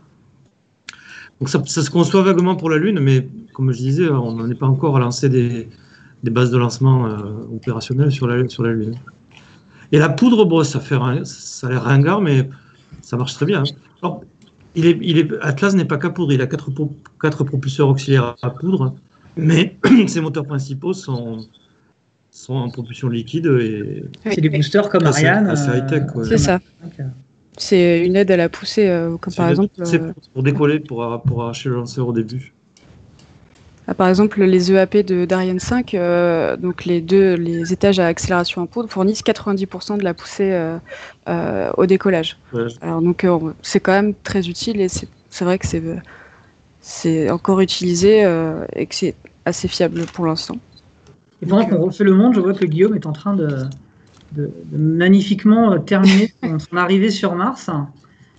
Donc ça se conçoit vaguement pour la Lune, mais comme je disais, on n'en est pas encore à lancer des bases de lancement opérationnelles sur la Lune. Et la poudre, bon, ça a l'air ringard, mais ça marche très bien. Alors, Atlas n'est pas qu'à poudre, il a 4 propulseurs auxiliaires à poudre, mais ses moteurs principaux sont en propulsion liquide. Et c'est des boosters comme Ariane. Assez high-tech. Ouais. C'est ça. C'est une aide à la poussée, comme par exemple. C'est pour décoller, pour arracher le lanceur au début. Par exemple, les EAP d'Ariane 5, donc les étages à accélération en poudre, fournissent 90% de la poussée au décollage. Ouais. Alors donc c'est quand même très utile et c'est vrai que c'est encore utilisé et que c'est assez fiable pour l'instant. Et pendant qu'on refait le monde, je vois que Guillaume est en train de magnifiquement terminer son arrivée sur Mars.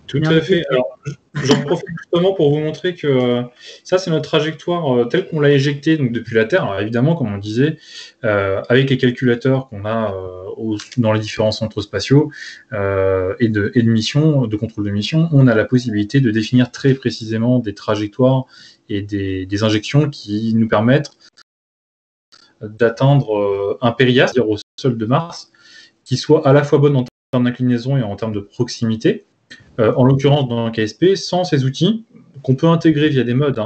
Tout à fait. Alors, j'en profite justement pour vous montrer que ça, c'est notre trajectoire telle qu'on l'a éjectée donc, depuis la Terre. Alors, évidemment, comme on disait, avec les calculateurs qu'on a dans les différents centres spatiaux et de mission, de contrôle de mission, on a la possibilité de définir très précisément des trajectoires et des injections qui nous permettent d'atteindre un périastre, c'est-à-dire au sol de Mars, qui soit à la fois bonne en termes d'inclinaison et en termes de proximité. En l'occurrence, dans un KSP, sans ces outils, qu'on peut intégrer via des modes,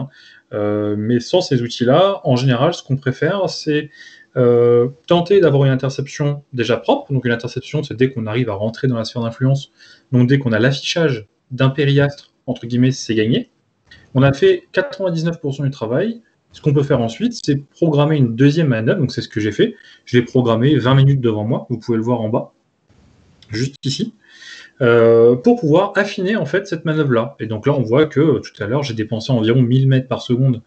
mais sans ces outils-là, en général, ce qu'on préfère, c'est tenter d'avoir une interception déjà propre. Donc une interception, c'est dès qu'on arrive à rentrer dans la sphère d'influence, donc dès qu'on a l'affichage d'un périastre, entre guillemets, c'est gagné. On a fait 99% du travail. Ce qu'on peut faire ensuite, c'est programmer une deuxième manœuvre, donc c'est ce que j'ai fait. Je l'ai programmé 20 minutes devant moi, vous pouvez le voir en bas, juste ici. Pour pouvoir affiner en fait cette manœuvre-là. Et donc là, on voit que tout à l'heure, j'ai dépensé environ 1000 mètres par seconde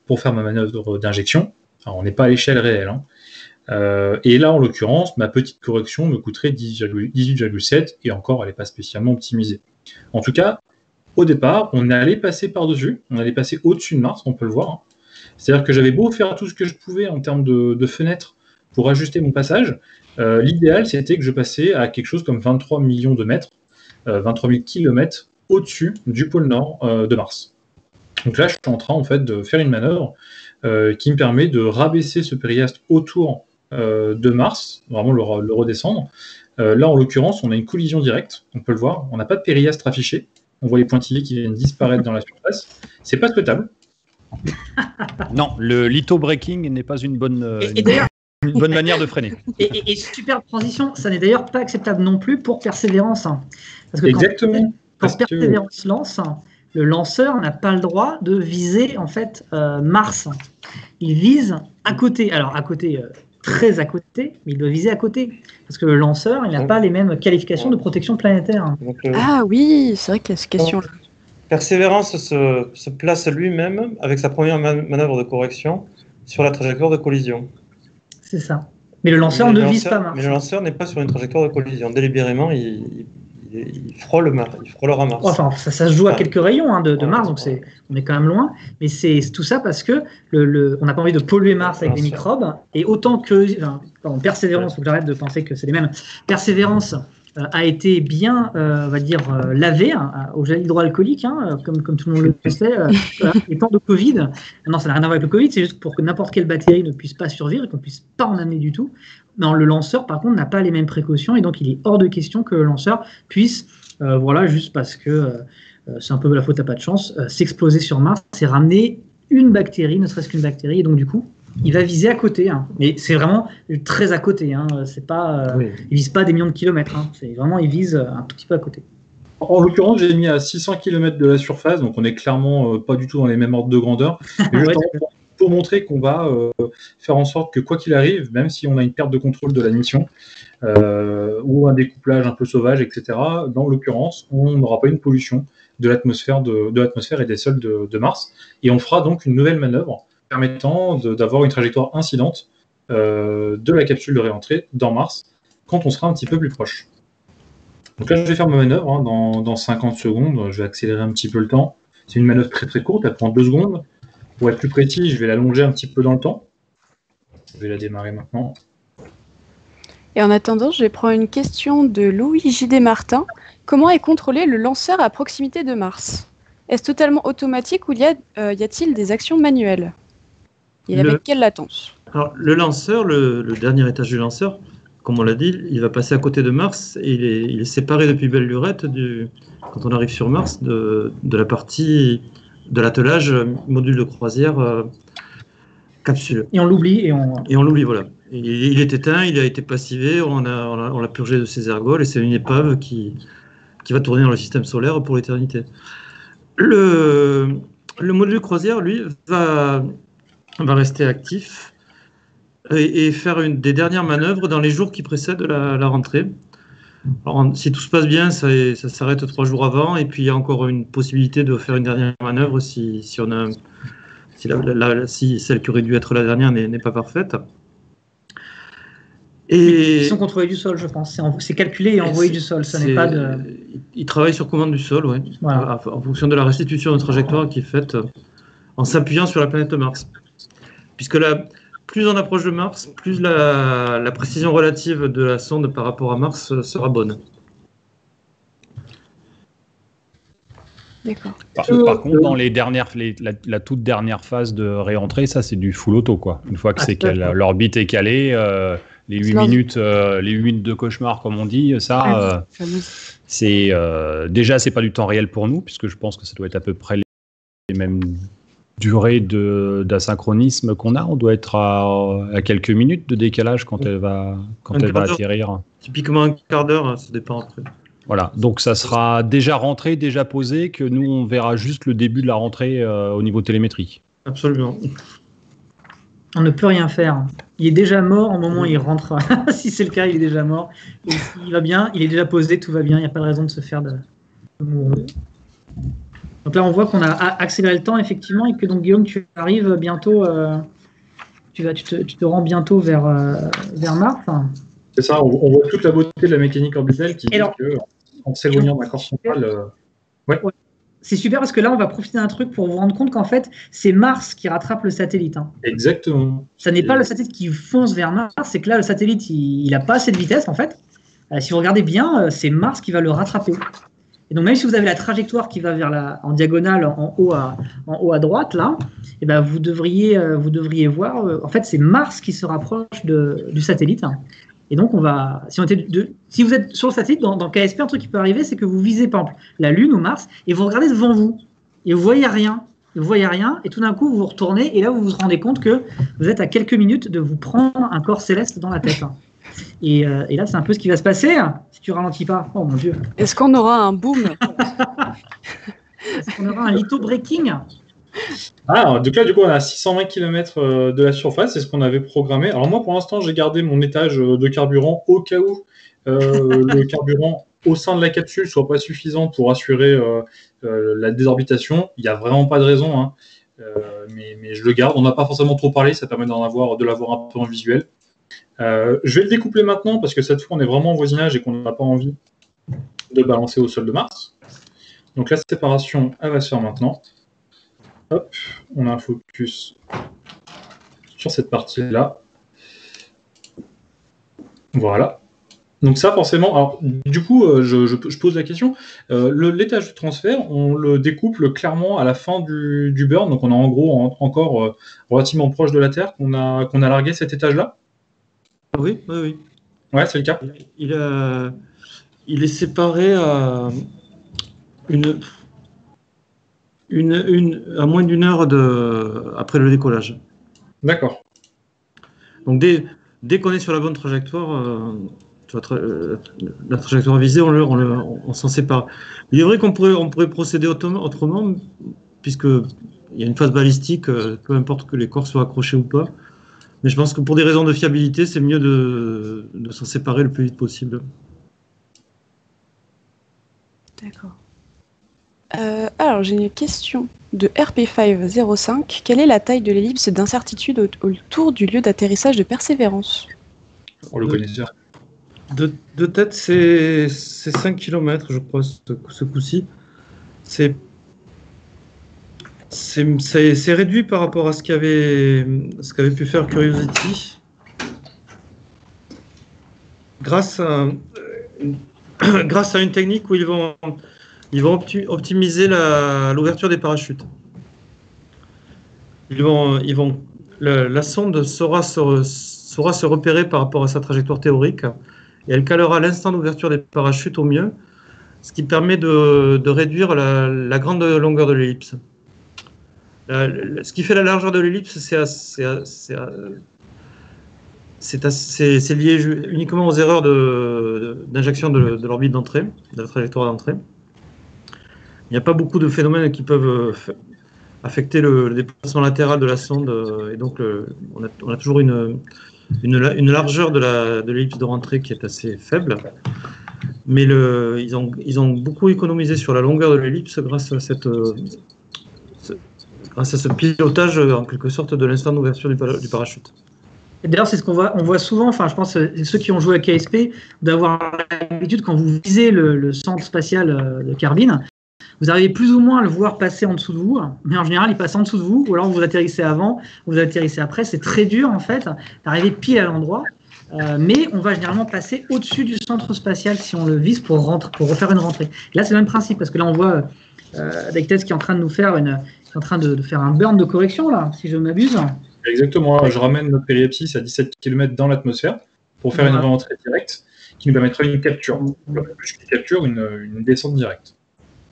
pour faire ma manœuvre d'injection. Alors, on n'est pas à l'échelle réelle. Et là, en l'occurrence, ma petite correction me coûterait 18,7 et encore, elle n'est pas spécialement optimisée. En tout cas, au départ, on allait passer par-dessus, on allait passer au-dessus de Mars, on peut le voir. C'est-à-dire que j'avais beau faire tout ce que je pouvais en termes de fenêtres pour ajuster mon passage, l'idéal, c'était que je passais à quelque chose comme 23 millions de mètres, 23 000 kilomètres au-dessus du pôle Nord de Mars. Donc là, je suis en train en fait, de faire une manœuvre qui me permet de rabaisser ce périastre autour de Mars, vraiment le redescendre. Là, en l'occurrence, on a une collision directe, on peut le voir, on n'a pas de périastre affiché, on voit les pointillés qui viennent disparaître dans la surface. C'est pas souhaitable. Non, le litho-braking n'est pas une bonne... Une bonne manière de freiner. Et superbe transition, ça n'est d'ailleurs pas acceptable non plus pour Persévérance. Parce que exactement. Quand Persévérance lance, le lanceur n'a pas le droit de viser en fait Mars. Il vise à côté. Alors à côté, très à côté, mais il doit viser à côté. Parce que le lanceur, il n'a pas les mêmes qualifications de protection planétaire. Donc, Ah oui, c'est vrai qu'il y a cette question-là. Persévérance se place lui-même avec sa première manœuvre de correction sur la trajectoire de collision. C'est ça. Mais le lanceur ne vise pas Mars. Mais le lanceur n'est pas sur une trajectoire de collision. Délibérément, il frôlera Mars. Enfin, ça se joue à quelques rayons de Mars, donc on est quand même loin. Mais c'est tout ça parce que on n'a pas envie de polluer Mars avec des microbes. Et autant que Persévérance, il faut que j'arrête de penser que c'est les mêmes. Persévérance a été bien, on va dire, lavé au gel hydroalcoolique, comme tout le monde le sait, les temps de Covid. Non, ça n'a rien à voir avec le Covid, c'est juste pour que n'importe quelle bactérie ne puisse pas survivre et qu'on ne puisse pas en amener du tout. Non, le lanceur, par contre, n'a pas les mêmes précautions et donc il est hors de question que le lanceur puisse, juste parce que c'est un peu la faute à pas de chance, s'exploser sur Mars et ramener une bactérie, ne serait-ce qu'une bactérie, et donc du coup, il va viser à côté, mais c'est vraiment très à côté. C'est pas, il vise pas des millions de kilomètres. C'est vraiment, il vise un tout petit peu à côté. En l'occurrence, j'ai mis à 600 km de la surface, donc on est clairement pas du tout dans les mêmes ordres de grandeur. Mais pour montrer qu'on va faire en sorte que quoi qu'il arrive, même si on a une perte de contrôle de la mission, ou un découplage un peu sauvage, etc., dans l'occurrence, on n'aura pas une pollution de l'atmosphère et des sols de Mars. Et on fera donc une nouvelle manœuvre permettant d'avoir une trajectoire incidente de la capsule de réentrée dans Mars quand on sera un petit peu plus proche. Donc là, je vais faire ma manœuvre hein, dans 50 secondes. Je vais accélérer un petit peu le temps. C'est une manœuvre très très courte, elle prend 2 secondes. Pour être plus précis, je vais l'allonger un petit peu dans le temps. Je vais la démarrer maintenant. Et en attendant, je vais prendre une question de Louis J.D. Martin. Comment est contrôlé le lanceur à proximité de Mars? Est-ce totalement automatique ou y a-t-il des actions manuelles? Et avec quelle latence? Alors, le lanceur, le dernier étage du lanceur, comme on l'a dit, il va passer à côté de Mars et il est séparé depuis belle lurette quand on arrive sur Mars de la partie de l'attelage module de croisière capsule. Et on l'oublie et on l'oublie, voilà. Il est éteint, il a été passivé, on l'a purgé de ses ergols et c'est une épave qui va tourner dans le système solaire pour l'éternité. Le module de croisière, lui, va rester actif et faire des dernières manœuvres dans les jours qui précèdent la rentrée. Alors, si tout se passe bien, ça s'arrête 3 jours avant, et puis il y a encore une possibilité de faire une dernière manœuvre si celle qui aurait dû être la dernière n'est pas parfaite. Ils sont contrôlés du sol, je pense. C'est calculé et envoyé du sol. Ça n'est pas de. Ils travaillent sur commande du sol, oui. Voilà. En fonction de la restitution de trajectoire qui est faite en s'appuyant sur la planète Mars. Puisque là, plus on approche de Mars, plus la précision relative de la sonde par rapport à Mars sera bonne. D'accord. Par contre, dans la toute dernière phase de réentrée, ça c'est du full auto, quoi. Une fois que l'orbite est calée, les 8 minutes de cauchemar, comme on dit, ça, c'est déjà c'est pas du temps réel pour nous, puisque je pense que ça doit être à peu près les mêmes durées d'asynchronisme qu'on a. On doit être à quelques minutes de décalage quand elle va atterrir. Typiquement un quart d'heure, ça dépend après. Voilà, donc ça sera déjà rentré, déjà posé, que nous on verra juste le début de la rentrée au niveau télémétrique. Absolument. On ne peut rien faire. Il est déjà mort au moment où il rentre. Si c'est le cas, il est déjà mort. Et il va bien, il est déjà posé, tout va bien, il n'y a pas de raison de se faire de mourir. Donc là, on voit qu'on a accéléré le temps, effectivement, et que donc Guillaume, tu arrives bientôt, tu te rends bientôt vers Mars. C'est ça, on voit toute la beauté de la mécanique orbitale qui dit qu'en s'éloignant d'un corps central... Ouais. C'est super parce que là, on va profiter d'un truc pour vous rendre compte qu'en fait, c'est Mars qui rattrape le satellite. Hein. Exactement. Ça n'est pas le satellite qui fonce vers Mars, c'est que là, le satellite, il n'a pas assez de vitesse, en fait. Si vous regardez bien, c'est Mars qui va le rattraper. Et donc, même si vous avez la trajectoire qui va en diagonale, en haut à droite, là, et ben vous devriez voir, en fait, c'est Mars qui se rapproche du satellite. Hein. Et donc, si vous êtes sur le satellite, dans KSP, un truc qui peut arriver, c'est que vous visez, par exemple, la Lune ou Mars, et vous regardez devant vous, et vous voyez rien. Et tout d'un coup, vous vous retournez, et là, vous vous rendez compte que vous êtes à quelques minutes de vous prendre un corps céleste dans la tête. Et là, c'est un peu ce qui va se passer, si tu ralentis pas. Oh mon Dieu. Est-ce qu'on aura un boom? Est-ce qu'on aura un litho-breaking? Donc là, du coup, on est à 620 km de la surface, c'est ce qu'on avait programmé. Alors moi, pour l'instant, j'ai gardé mon étage de carburant au cas où le carburant au sein de la capsule soit pas suffisant pour assurer la désorbitation. Il n'y a vraiment pas de raison, hein. Mais je le garde. On n'a pas forcément trop parlé, ça permet de l'avoir un peu en visuel. Je vais le découpler maintenant parce que cette fois, on est vraiment en voisinage et qu'on n'a pas envie de balancer au sol de Mars. Donc la séparation, elle va se faire maintenant. Hop, on a un focus sur cette partie-là. Voilà. Donc ça, forcément... Alors, du coup, je pose la question. L'étage de transfert, on le découple clairement à la fin du burn. Donc on est en gros encore relativement proche de la Terre qu'on a largué cet étage-là. Oui. Ouais, c'est le cas. Il est séparé à à moins d'une heure après le décollage. D'accord. Donc dès qu'on est sur la bonne trajectoire, la trajectoire visée, on s'en sépare. Il est vrai qu'on pourrait procéder autrement, puisque il y a une phase balistique, peu importe que les corps soient accrochés ou pas. Mais je pense que pour des raisons de fiabilité, c'est mieux de s'en séparer le plus vite possible. D'accord. Alors, j'ai une question de RP505. Quelle est la taille de l'ellipse d'incertitude autour du lieu d'atterrissage de Persévérance? Pour le connaisseur. De tête, c'est 5 km, je crois, ce coup-ci. C'est réduit par rapport à ce qu'avait pu faire Curiosity. Grâce à une technique où ils vont optimiser l'ouverture des parachutes. La sonde saura se repérer par rapport à sa trajectoire théorique et elle calera l'instant d'ouverture des parachutes au mieux, ce qui permet de réduire la grande longueur de l'ellipse. Ce qui fait la largeur de l'ellipse, c'est lié uniquement aux erreurs d'injection de l'orbite d'entrée, de la trajectoire d'entrée. Il n'y a pas beaucoup de phénomènes qui peuvent affecter le déplacement latéral de la sonde, et donc on a toujours une largeur de l'ellipse de rentrée qui est assez faible. Mais ils ont beaucoup économisé sur la longueur de l'ellipse grâce à ce pilotage en quelque sorte de l'instant d'ouverture du parachute. Et d'ailleurs, c'est ce qu'on voit souvent, enfin je pense ceux qui ont joué à KSP, d'avoir l'habitude quand vous visez le centre spatial de Carbine, vous arrivez plus ou moins à le voir passer en dessous de vous, mais en général il passe en dessous de vous, ou alors vous atterrissez avant, vous atterrissez après, c'est très dur en fait d'arriver pile à l'endroit, mais on va généralement passer au-dessus du centre spatial si on le vise pour refaire une rentrée. Et là c'est le même principe, parce que là on voit Dectest qui est en train de nous faire de faire un burn de correction là, si je ne m'abuse. Exactement, je ramène notre périapsis à 17 km dans l'atmosphère pour faire une rentrée directe qui nous permettra une capture. Une descente directe.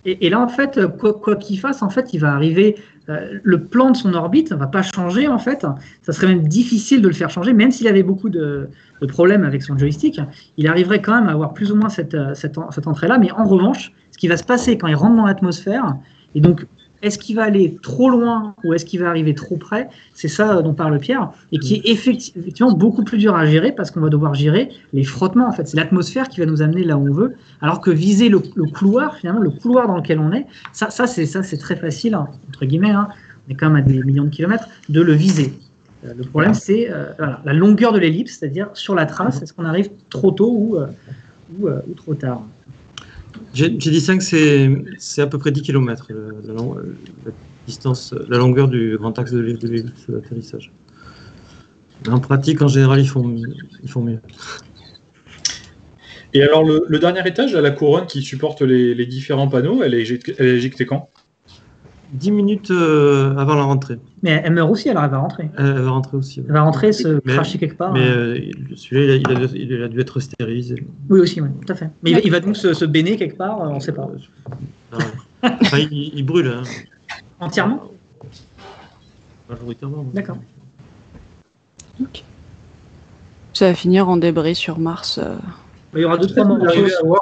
Et là, en fait, quoi qu'il fasse, en fait, il va arriver, le plan de son orbite ne va pas changer, en fait. Ça serait même difficile de le faire changer, même s'il avait beaucoup de problèmes avec son joystick. Il arriverait quand même à avoir plus ou moins cette entrée-là. Mais en revanche, ce qui va se passer quand il rentre dans l'atmosphère, et donc, est-ce qu'il va aller trop loin ou est-ce qu'il va arriver trop près? C'est ça dont parle Pierre, et qui est effectivement beaucoup plus dur à gérer parce qu'on va devoir gérer les frottements. En fait, c'est l'atmosphère qui va nous amener là où on veut, alors que viser le couloir, finalement, le couloir dans lequel on est, ça c'est très facile, hein, entre guillemets, hein, on est quand même à des millions de kilomètres, de le viser. Le problème, c'est la longueur de l'ellipse, c'est-à-dire sur la trace, est-ce qu'on arrive trop tôt ou trop tard? J'ai dit 5, c'est à peu près 10 km la distance, la longueur du grand axe de l'ellipse d'atterrissage. En pratique, en général, ils font mieux. Et alors, le dernier étage, la couronne qui supporte les différents panneaux, elle est éjectée quand? 10 minutes avant la rentrée. Mais elle meurt aussi, alors elle va rentrer. Elle va rentrer aussi. Ouais. Elle va rentrer, se cracher quelque part. Mais celui-là, il a dû être stérilisé. Oui, aussi, oui, tout à fait. Mais il va donc se baigner quelque part, on ne sait pas. Enfin, il brûle. Hein. Entièrement? Majoritairement. D'accord. Okay. Ça va finir en débris sur Mars. Il y aura 2-3 morceaux.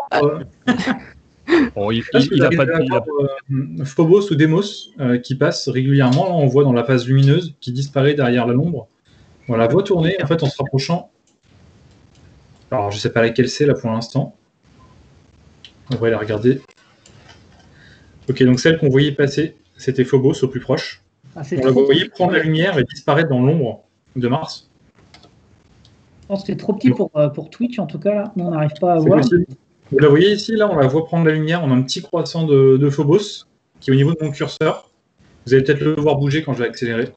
Bon, il a pas de Phobos ou Deimos qui passe régulièrement. Là, on voit dans la phase lumineuse qui disparaît derrière l'ombre. On la voit tourner en fait en se rapprochant. Alors, je sais pas laquelle c'est là pour l'instant. On va aller regarder. Ok, donc celle qu'on voyait passer, c'était Phobos au plus proche. On la voyait prendre la lumière et disparaître dans l'ombre de Mars. Je pense que c'est trop petit pour Twitch en tout cas. Là. Nous, on n'arrive pas à voir. Possible. Vous la voyez ici, là, on la voit prendre la lumière. On a un petit croissant de Phobos qui est au niveau de mon curseur. Vous allez peut-être le voir bouger quand je vais accélérer.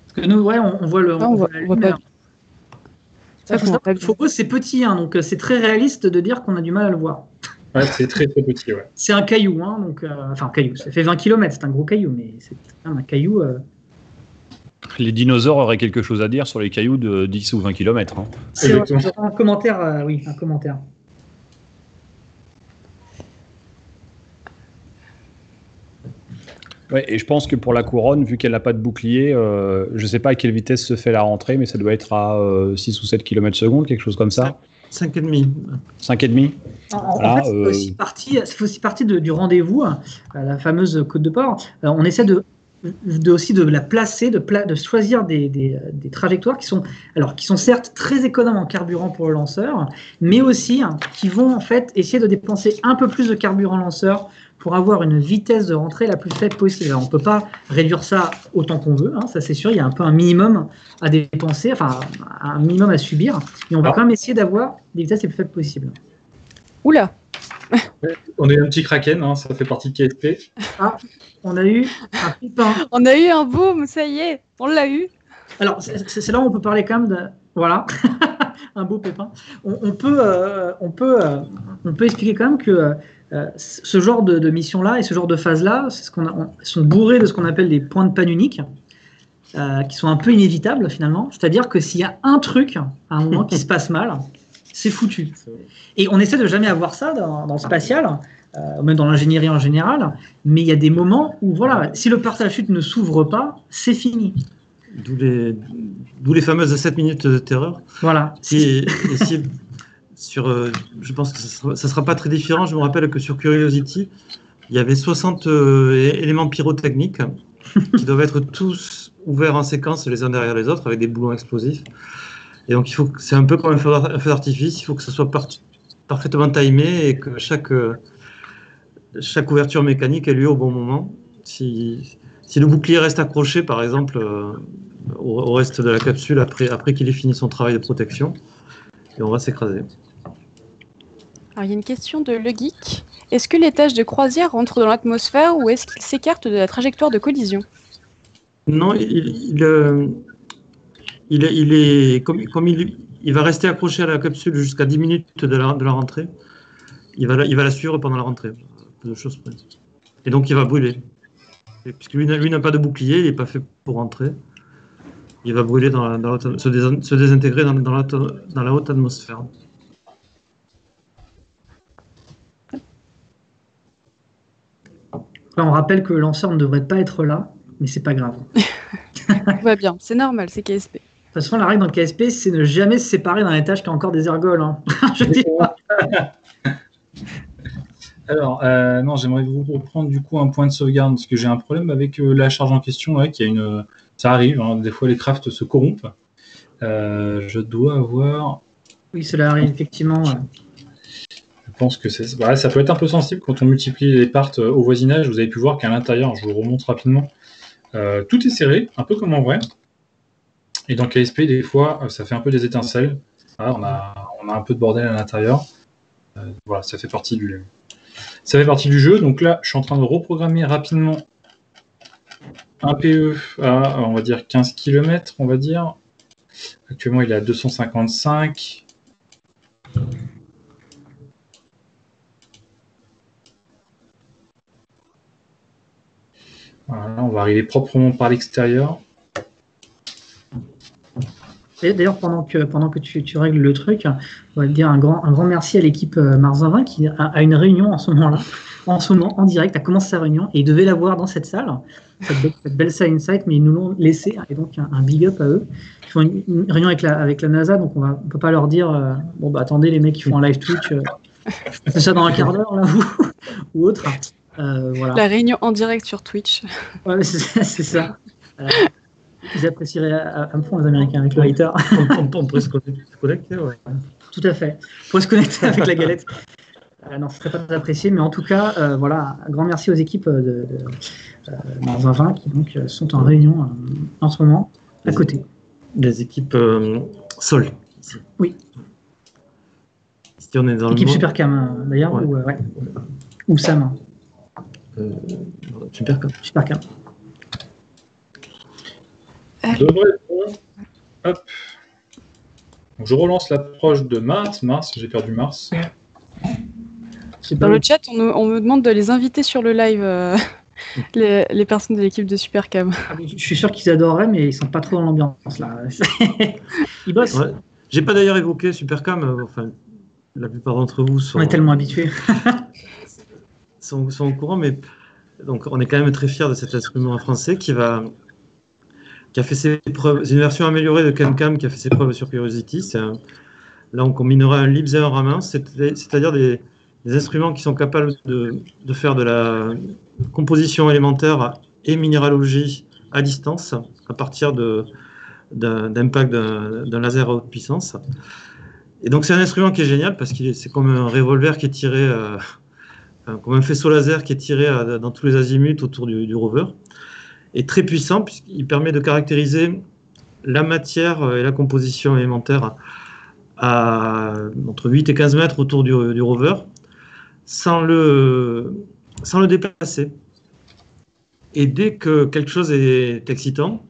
Parce que nous, ouais, on voit le. On voit pas. Phobos, c'est petit, hein, donc c'est très réaliste de dire qu'on a du mal à le voir. Ouais, c'est très très petit, ouais. C'est un caillou, hein, donc, enfin, caillou, ça fait 20 km, c'est un gros caillou, mais c'est quand même un caillou. Les dinosaures auraient quelque chose à dire sur les cailloux de 10 ou 20 km. Hein. C'est un commentaire, oui, un commentaire. Ouais, et je pense que pour la couronne, vu qu'elle n'a pas de bouclier, je ne sais pas à quelle vitesse se fait la rentrée, mais ça doit être à 6 ou 7 km/s, quelque chose comme ça. 5,5. 5,5. En Voilà, fait, ça fait aussi partie du rendez-vous, la fameuse côte de porc. On essaie aussi de la placer, de choisir des trajectoires qui sont certes très économes en carburant pour le lanceur, mais aussi qui vont en fait essayer de dépenser un peu plus de carburant lanceur pour avoir une vitesse de rentrée la plus faible possible. Alors, on ne peut pas réduire ça autant qu'on veut, ça c'est sûr, il y a un peu un minimum à dépenser, enfin un minimum à subir, mais on va quand même essayer d'avoir des vitesses les plus faibles possibles. Oula. On a eu un petit kraken, ça fait partie de KSP. Ah, on a eu un pépin. On a eu un boom, ça y est, on l'a eu. Alors, c'est là où on peut parler quand même de... Voilà, un beau pépin. On peut expliquer quand même que ce genre de mission-là et ce genre de phase-là, sont bourrés de ce qu'on appelle des points de panne uniques, qui sont un peu inévitables finalement. C'est-à-dire que s'il y a un truc, à un moment, qui se passe mal, c'est foutu. Et on essaie de jamais avoir ça dans le spatial, même dans l'ingénierie en général, mais il y a des moments où, voilà, si le parachute ne s'ouvre pas, c'est fini. D'où les fameuses 7 minutes de terreur. Voilà. Je pense que ça sera pas très différent. Je me rappelle que sur Curiosity, il y avait 60 éléments pyrotechniques qui doivent être tous ouverts en séquence les uns derrière les autres avec des boulons explosifs. Et donc, c'est un peu comme un feu d'artifice. Il faut que ça soit parfaitement timé et que chaque ouverture mécanique ait lieu au bon moment. Si le bouclier reste accroché, par exemple, au reste de la capsule après qu'il ait fini son travail de protection, et on va s'écraser. Alors, il y a une question de Le Geek. Est-ce que l'étage de croisière rentre dans l'atmosphère ou est-ce qu'il s'écarte de la trajectoire de collision? Non, il va rester accroché à la capsule jusqu'à 10 minutes de la rentrée. Il va la suivre pendant la rentrée, peu de choses près. Et donc il va brûler. Puisque lui n'a pas de bouclier, il n'est pas fait pour rentrer. Il va brûler se désintégrer dans la haute atmosphère. Là, on rappelle que le lanceur ne devrait pas être là, mais c'est pas grave. Tout va bien, c'est normal, c'est KSP. De toute façon, la règle dans le KSP, c'est ne jamais se séparer d'un étage qui a encore des ergols. Je dis pas. Alors, non, j'aimerais vous reprendre du coup un point de sauvegarde parce que j'ai un problème avec la charge en question. Ça arrive, des fois les crafts se corrompent. Je dois avoir. Oui, cela arrive effectivement. Je pense que ça peut être un peu sensible quand on multiplie les parts au voisinage. Vous avez pu voir qu'à l'intérieur, je vous remonte rapidement, tout est serré, un peu comme en vrai. Et dans KSP, des fois, ça fait un peu des étincelles. Voilà, on a un peu de bordel à l'intérieur. Voilà, ça fait partie du jeu. Donc là, je suis en train de reprogrammer rapidement un PE à, on va dire, 15 km, on va dire. Actuellement, il est à 255. Voilà, on va arriver proprement par l'extérieur. D'ailleurs, pendant que tu règles le truc, on va dire un grand merci à l'équipe Mars 20 qui a une réunion en ce moment-là, en direct, a commencé sa réunion et ils devaient la voir dans cette salle, cette belle salle Insight, mais ils nous l'ont laissé, et donc un big up à eux. Ils font une réunion avec la NASA, donc on ne peut pas leur dire attendez les mecs qui font un live Twitch, c'est ça dans un quart d'heure là ou autre. Voilà. La réunion en direct sur Twitch. Ouais, c'est ça. Ils apprécieraient à fond les Américains avec le hater. On pourrait se connecter, ouais. Tout à fait. On pourrait se connecter avec la galette. Non, ce serait pas apprécié, mais en tout cas, voilà, un grand merci aux équipes de Mars 20 qui donc sont en réunion en ce moment à côté. Des équipes Sol. Ici. Oui. Si on est dans Équipe le Supercam d'ailleurs, ouais. Ou Sam. Supercam. Supercam. Devrait être bon. Hop. Donc, je relance l'approche de Mars. J'ai perdu Mars. Dans le chat, on me demande de les inviter sur le live, les personnes de l'équipe de Supercam. Je suis sûr qu'ils adoreraient, mais ils sont pas trop dans l'ambiance là. Ils bossent. Ouais. J'ai pas d'ailleurs évoqué Supercam. Enfin, la plupart d'entre vous sont. On est tellement habitués. sont au courant, mais donc on est quand même très fiers de cet instrument français qui a fait ses preuves. C'est une version améliorée de CanCam qui a fait ses preuves sur Curiosity. C'est Là, on combinera un LIBS et un Raman, c'est-à-dire des instruments qui sont capables de faire de la composition élémentaire et minéralogie à distance, à partir d'impact d'un laser à haute puissance. Et donc, c'est un instrument qui est génial parce que c'est comme un revolver qui est tiré, comme un faisceau laser qui est tiré dans tous les azimuts autour du rover. Et très puissant puisqu'il permet de caractériser la matière et la composition élémentaire à entre 8 et 15 mètres autour du rover sans le déplacer. Et dès que quelque chose est excitant,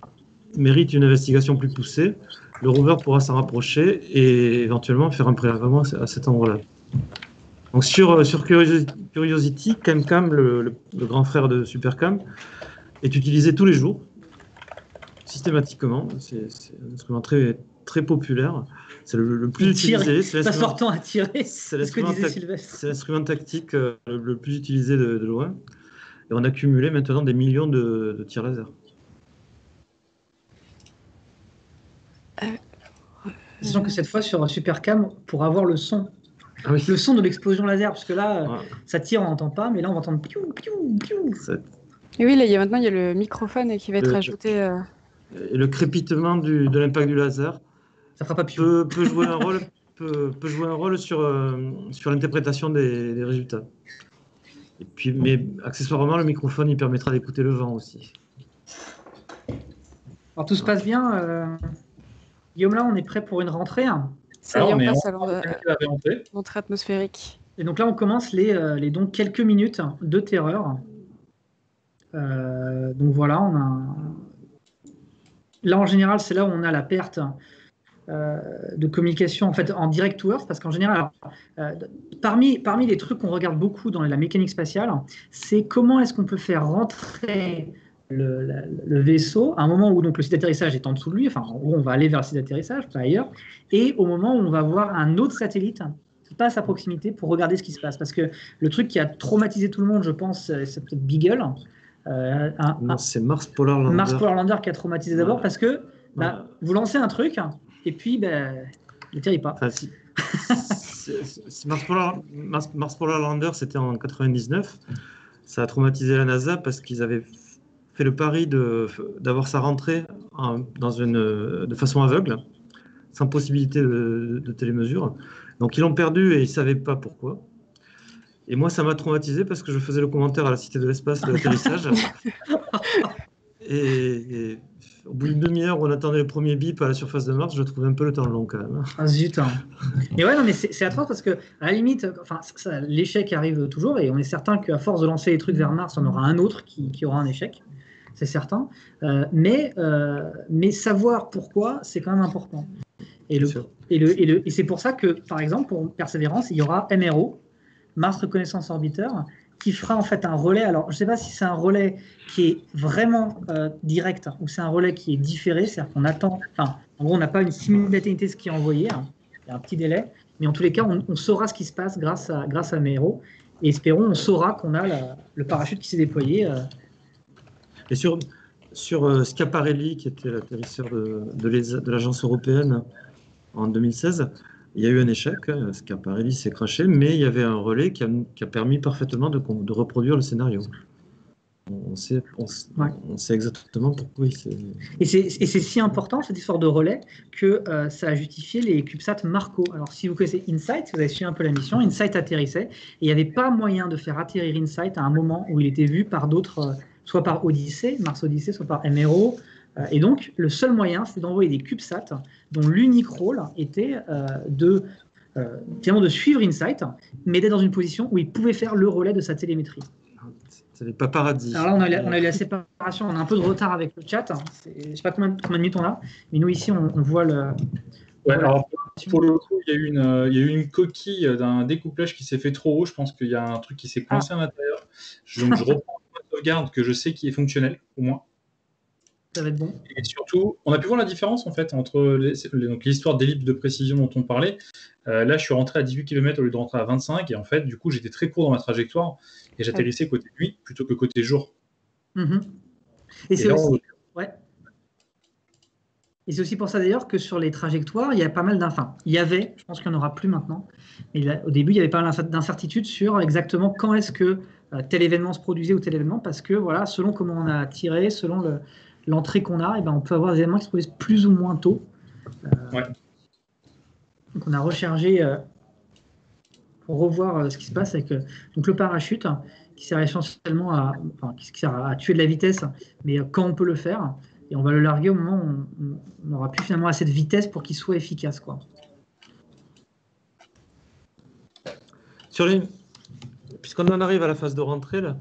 mérite une investigation plus poussée, le rover pourra s'en rapprocher et éventuellement faire un prélèvement à cet endroit-là. Donc sur Curiosity, ChemCam, le grand frère de SuperCam, est utilisé tous les jours, systématiquement. C'est un instrument très, très populaire. C'est le plus utilisé. Pas sortant à tirer, c'est ce que disait Sylvestre. C'est l'instrument tactique le plus utilisé de loin. Et on a cumulé maintenant des millions de tirs laser. Disons que cette fois, sur SuperCam, pour avoir le son, oui. Le son de l'explosion laser, parce que là, ça tire, on n'entend pas, mais là, on va entendre piou, piou, piou. Et oui, là, maintenant, il y a le microphone qui va être ajouté. Et le crépitement de l'impact du laser ça fera pas piou. peut jouer un rôle, peut jouer un rôle sur l'interprétation des résultats. Et puis, mais accessoirement, le microphone, il permettra d'écouter le vent aussi. Alors, tout se passe bien. Guillaume, là, on est prêt pour une rentrée. Ça y est, on passe à l'entrée atmosphérique. Et donc là, on commence les donc quelques minutes de terreur. Donc voilà, on a... Là, en général, c'est là où on a la perte de communication en fait en direct to Earth, parce qu'en général, parmi les trucs qu'on regarde beaucoup dans la mécanique spatiale, c'est comment est-ce qu'on peut faire rentrer le vaisseau à un moment où donc, le site d'atterrissage est en dessous de lui, enfin où on va aller vers le site d'atterrissage, pas ailleurs, et au moment où on va voir un autre satellite qui passe à proximité pour regarder ce qui se passe. Parce que le truc qui a traumatisé tout le monde, je pense, c'est peut-être Beagle. Non, c'est Mars Polar Lander. Mars Polar Lander qui a traumatisé d'abord parce que vous lancez un truc et puis il n'atterrit pas. Enfin, Mars Polar Lander, c'était en 99. Ça a traumatisé la NASA parce qu'ils avaient fait le pari d'avoir sa rentrée de façon aveugle, sans possibilité de télémesure. Donc ils l'ont perdu et ils ne savaient pas pourquoi. Et moi, ça m'a traumatisé parce que je faisais le commentaire à la Cité de l'Espace de l'atterrissage. et au bout d'une demi-heure, on attendait le premier bip à la surface de Mars, je trouvais un peu le temps long quand même. Ah zut. Mais ouais, non, mais c'est atroce parce que à la limite, l'échec arrive toujours et on est certain qu'à force de lancer les trucs vers Mars, on aura un autre qui aura un échec. C'est certain. Mais savoir pourquoi, c'est quand même important. Et c'est pour ça que, par exemple, pour Persévérance, il y aura MRO, Mars Reconnaissance Orbiter, qui fera en fait un relais. Alors, je ne sais pas si c'est un relais qui est vraiment direct ou c'est un relais qui est différé, c'est-à-dire qu'on attend. Enfin, en gros, on n'a pas une simultanéité de ce qui est envoyé. Il y a un petit délai, mais en tous les cas, on saura ce qui se passe grâce à MRO. Et espérons, on saura qu'on a le parachute qui s'est déployé. Et sur Schiaparelli, qui était l'atterrisseur de l'agence européenne en 2016, il y a eu un échec. Schiaparelli s'est crashé, mais il y avait un relais qui a permis parfaitement de reproduire le scénario. On sait exactement pourquoi il s'est... Et c'est si important, cette histoire de relais, que ça a justifié les CubeSat Marco. Alors, si vous connaissez InSight, si vous avez suivi un peu la mission, InSight atterrissait, et il n'y avait pas moyen de faire atterrir InSight à un moment où il était vu par d'autres... soit par Odyssey, Mars Odyssey, soit par MRO. Et donc, le seul moyen, c'est d'envoyer des CubeSat dont l'unique rôle était de suivre InSight, mais d'être dans une position où il pouvait faire le relais de sa télémétrie. C'est les paparazzi. Alors là, on a eu la séparation, on a un peu de retard avec le chat. Je ne sais pas combien de minutes on a, mais nous, ici, on voit le... Ouais, alors pour le coup, il y a eu une coquille d'un découplage qui s'est fait trop haut. Je pense qu'il y a un truc qui s'est coincé à l'intérieur. Donc, je reprends une sauvegarde que je sais qui est fonctionnelle, au moins. Ça va être bon. Et surtout, on a pu voir la différence en fait entre l'histoire d'ellipse de précision dont on parlait. Là, je suis rentré à 18 km au lieu de rentrer à 25. Et en fait, du coup, j'étais très court dans ma trajectoire et j'atterrissais côté nuit plutôt que côté jour. Mm-hmm. Et c'est là, aussi... Ouais. Et c'est aussi pour ça d'ailleurs que sur les trajectoires, il y a pas mal d'infos. Il y avait, je pense qu'il n'y en aura plus maintenant, mais au début, il y avait pas mal d'incertitudes sur exactement quand est-ce que tel événement se produisait ou tel événement, parce que voilà, selon comment on a tiré, selon l'entrée qu'on a, et ben, on peut avoir des événements qui se produisent plus ou moins tôt. Donc on a rechargé pour revoir ce qui se passe avec donc le parachute qui sert essentiellement qui sert à tuer de la vitesse, mais quand on peut le faire, et on va le larguer au moment où on n'aura plus finalement assez de vitesse pour qu'il soit efficace, quoi. Puisqu'on en arrive à la phase de rentrée, là,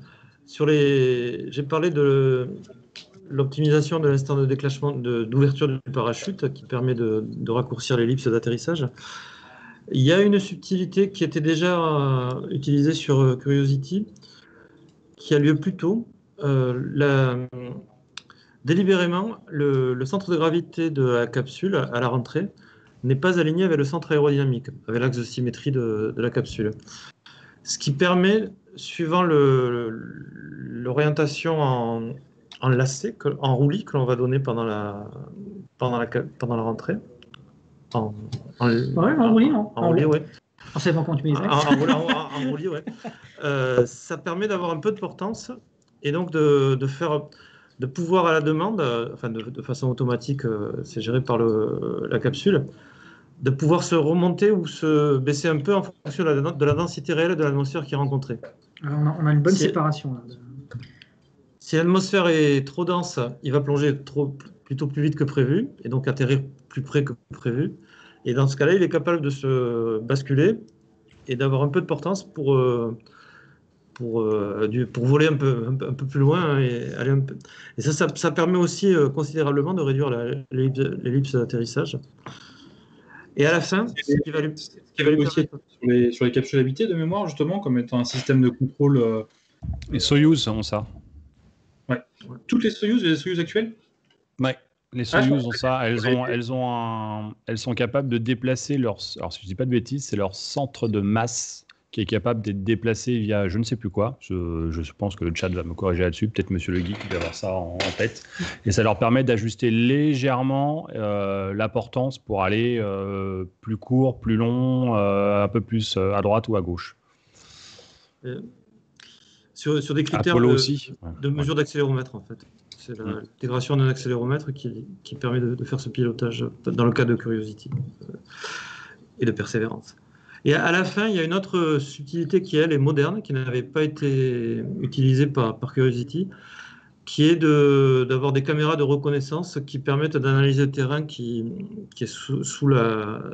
j'ai parlé de l'optimisation de l'instant de déclenchement d'ouverture du parachute qui permet de raccourcir l'ellipse d'atterrissage. Il y a une subtilité qui était déjà utilisée sur Curiosity, qui a lieu plus tôt. Délibérément, le centre de gravité de la capsule à la rentrée n'est pas aligné avec le centre aérodynamique, avec l'axe de symétrie de la capsule. Ce qui permet, suivant l'orientation en lacet, en roulis que l'on va donner pendant la rentrée. En roulis, ouais. On sait pas quand tu mets en roulis, ouais. Ça permet d'avoir un peu de portance et donc de pouvoir à la demande, de façon automatique, c'est géré par la capsule, de pouvoir se remonter ou se baisser un peu en fonction de la densité réelle de l'atmosphère qui est rencontrée. Alors on a une bonne séparation. Là. Si l'atmosphère est trop dense, il va plonger plutôt plus vite que prévu et donc atterrir plus près que prévu. Et dans ce cas-là, il est capable de se basculer et d'avoir un peu de portance pour voler un peu plus loin et aller un peu. Et ça permet aussi considérablement de réduire l'ellipse d'atterrissage. Et à la fin, ce qui va aussi sur les capsules habitées de mémoire, justement, comme étant un système de contrôle. Les Soyuz ont ça. Ouais. Toutes les Soyuz actuelles. Ouais. Les Soyuz ont ça. Elles sont capables de déplacer alors si je dis pas de bêtises, c'est leur centre de masse qui est capable d'être déplacé via je ne sais plus quoi. Je pense que le chat va me corriger là-dessus. Peut-être Monsieur Le Geek va avoir ça en tête. Et ça leur permet d'ajuster légèrement la portance pour aller plus court, plus long, un peu plus à droite ou à gauche. Sur des critères de mesure d'accéléromètre, en fait. C'est l'intégration d'un accéléromètre qui permet de faire ce pilotage dans le cas de Curiosity et de Persévérance. Et à la fin, il y a une autre subtilité qui, elle, est moderne, qui n'avait pas été utilisée par Curiosity, qui est d'avoir des caméras de reconnaissance qui permettent d'analyser le terrain qui est sous le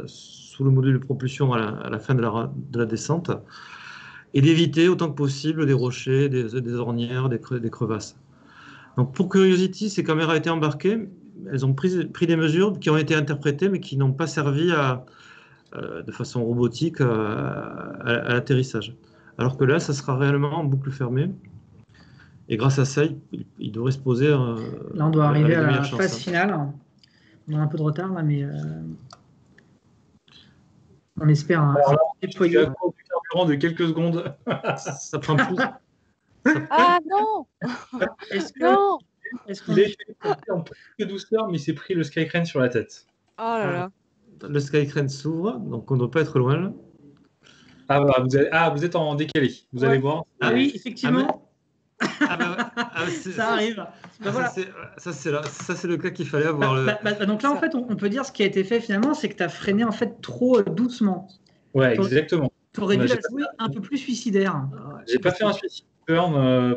module de propulsion à la fin de la descente, et d'éviter autant que possible des rochers, des ornières, des crevasses. Donc pour Curiosity, ces caméras étaient embarquées, elles ont pris des mesures qui ont été interprétées, mais qui n'ont pas servi de façon robotique à l'atterrissage. Alors que là, ça sera réellement en boucle fermée. Et grâce à ça, il devrait se poser. Là, on doit arriver à la phase finale. On a un peu de retard, là, mais on espère un déployer. Du carburant de quelques secondes. Ça prend plus. Ah non. Non. Il est fait en peu de douceur, mais il s'est pris le Skycrane sur la tête. Oh là là. Le Skycrane s'ouvre, donc on ne doit pas être loin là. Vous êtes en décalé. Vous allez voir. Ah oui, effectivement. Ça arrive. Voilà. Ça c'est le cas qu'il fallait avoir. Donc là, en fait, on peut dire ce qui a été fait finalement, c'est que tu as freiné en fait trop doucement. Ouais, exactement. Tu aurais dû la jouer un peu plus suicidaire. J'ai pas fait un suicide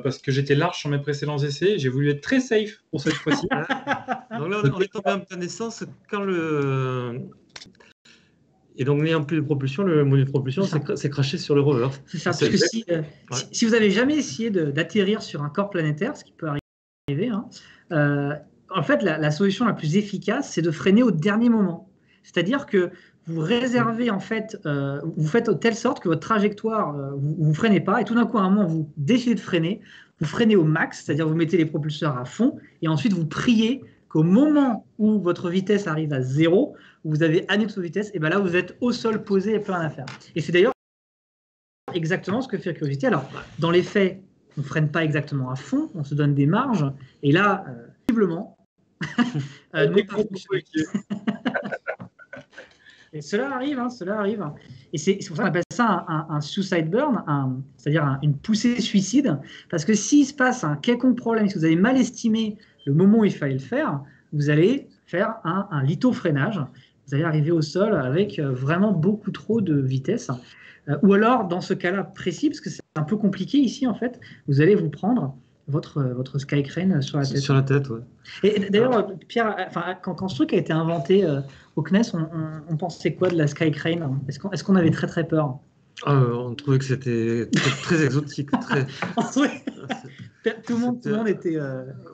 parce que j'étais large sur mes précédents essais. J'ai voulu être très safe pour cette fois-ci. Donc là, on est tombé en pleine essence quand Et donc, n'ayant plus de propulsion, le module de propulsion s'est craché sur le rover. C'est ça, parce que si vous n'avez jamais essayé d'atterrir sur un corps planétaire, ce qui peut arriver, en fait, la solution la plus efficace, c'est de freiner au dernier moment. C'est-à-dire que vous réservez, en fait, vous faites de telle sorte que votre trajectoire, vous ne freinez pas, et tout d'un coup, à un moment, vous décidez de freiner, vous freinez au max, c'est-à-dire vous mettez les propulseurs à fond, et ensuite vous priez qu'au moment où votre vitesse arrive à 0, où vous avez annulé votre vitesse, et bien là, vous êtes au sol posé et plus rien à faire. Et c'est d'ailleurs exactement ce que fait Curiosity. Alors, dans les faits, on ne freine pas exactement à fond, on se donne des marges, et là, visiblement, Non pas fonctionnel. Et cela arrive, cela arrive. Et c'est pour ça qu'on appelle ça un suicide burn, c'est-à-dire une poussée suicide, parce que s'il se passe un quelconque problème, si vous avez mal estimé le moment où il fallait le faire, vous allez faire un lithofreinage, vous allez arriver au sol avec vraiment beaucoup trop de vitesse. Ou alors, dans ce cas-là précis, parce que c'est un peu compliqué ici, en fait, vous allez vous prendre votre Sky Crane sur la tête. Sur la tête, ouais. Et d'ailleurs, Pierre, quand ce truc a été inventé au CNES, on pensait quoi de la Sky Crane? Est-ce qu'on avait très très peur? On trouvait que c'était très exotique. Tout le monde était.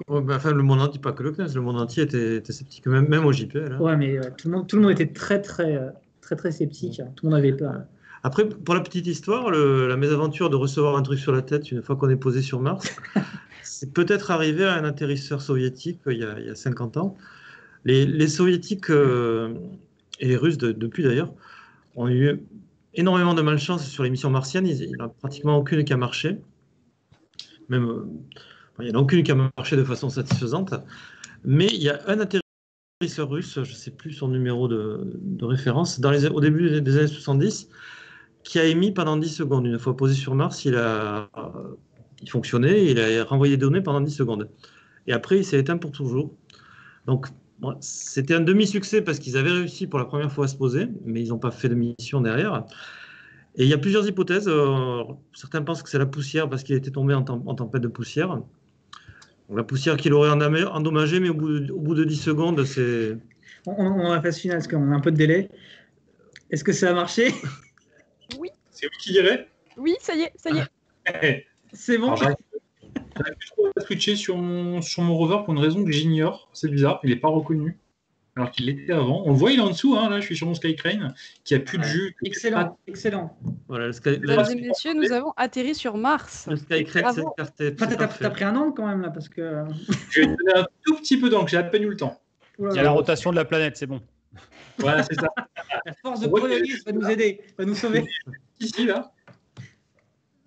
Ouais, le monde entier, pas que le CNES, le monde entier était sceptique, même au JPL. Hein. Ouais, mais tout le monde était très sceptique. Tout le monde avait peur. Après, pour la petite histoire, la mésaventure de recevoir un truc sur la tête une fois qu'on est posé sur Mars, c'est peut-être arrivé à un atterrisseur soviétique il y a 50 ans. Les soviétiques et les Russes, depuis d'ailleurs, ont eu énormément de malchance sur les missions martiennes. Il n'y en a pratiquement aucune qui a marché. Même, il n'y en a aucune qui a marché de façon satisfaisante. Mais il y a un atterrisseur russe, je ne sais plus son numéro de référence, au début des années 70, qui a émis pendant 10 secondes. Une fois posé sur Mars, il fonctionnait et il a renvoyé des données pendant 10 secondes. Et après, il s'est éteint pour toujours. Donc, c'était un demi-succès parce qu'ils avaient réussi pour la première fois à se poser, mais ils n'ont pas fait de mission derrière. Et il y a plusieurs hypothèses. Certains pensent que c'est la poussière parce qu'il était tombé en tempête de poussière. Donc, la poussière qui l'aurait endommagé, mais au bout de 10 secondes, c'est... On va phase finale parce qu'on a un peu de délai. Est-ce que ça a marché? Oui. C'est vous qui direz? Oui, ça y est. C'est bon. J'arrive plus trop à switcher sur mon rover pour une raison que j'ignore. C'est bizarre, il n'est pas reconnu. Alors qu'il l'était avant. On le voit, il est en dessous. Là, je suis sur mon Sky Crane qui a plus de jus. Excellent. Voilà, Mesdames et messieurs, nous avons atterri sur Mars. Le Sky Crane s'est écarté. T'as pris un angle quand même là parce que. Je vais donner un tout petit peu d'angle, j'ai à peine eu le temps. Il y a la rotation de la planète, c'est bon. Voilà, c'est ça. La force de Polaris va nous aider, va nous sauver. Ici, là.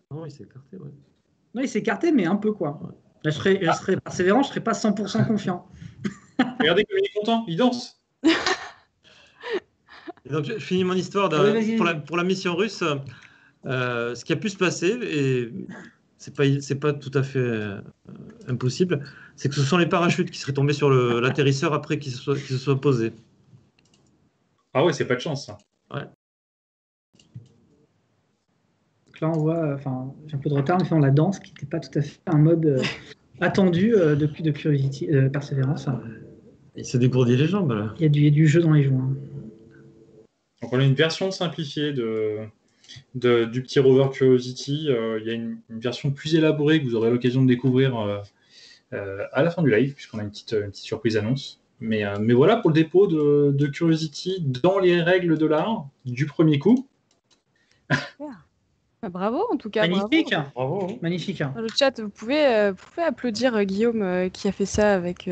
Non, il s'est écarté, ouais. Non, il s'est écarté, mais un peu quoi. Là, je serais persévérant, je serais pas 100% confiant. Regardez comme il est content, il danse. Et donc, je finis mon histoire pour la mission russe. Ce qui a pu se passer, et c'est pas tout à fait impossible, c'est que ce sont les parachutes qui seraient tombés sur l'atterrisseur après qu'il se soit posé. Ah ouais, c'est pas de chance, ça. Ouais. Donc là, on voit, j'ai un peu de retard, mais on la danse, qui n'était pas tout à fait un mode attendu depuis de Curiosity, Persévérance. Il s'est dégourdi les jambes, là. Il y a du jeu dans les joints. Donc on a une version simplifiée du petit rover Curiosity. Il y a une version plus élaborée que vous aurez l'occasion de découvrir à la fin du live, puisqu'on a une petite surprise annonce. Mais voilà pour le dépôt de Curiosity dans les règles de l'art du premier coup. Bravo en tout cas. Magnifique. Bravo. Magnifique. Dans le chat, vous pouvez applaudir Guillaume qui a fait ça avec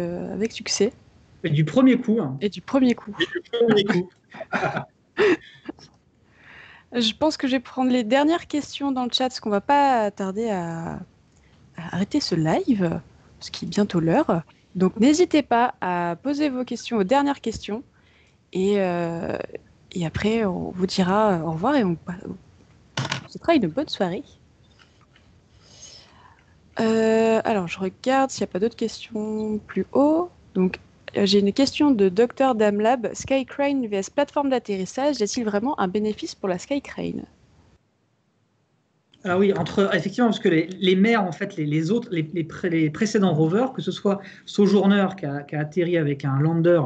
succès. Et du premier coup. Et du premier coup. Je pense que je vais prendre les dernières questions dans le chat, parce qu'on va pas tarder à arrêter ce live, ce qui est bientôt l'heure. Donc n'hésitez pas à poser vos questions aux dernières questions. Et après, on vous dira au revoir et on se fera une bonne soirée. Alors, je regarde s'il n'y a pas d'autres questions plus haut. Donc, j'ai une question de Dr Damlab. Sky Crane vs plateforme d'atterrissage, est-il vraiment un bénéfice pour la Sky Crane? Ah oui, effectivement, parce que les mers, en fait, les précédents rovers, que ce soit Sojourner qui a atterri avec un lander,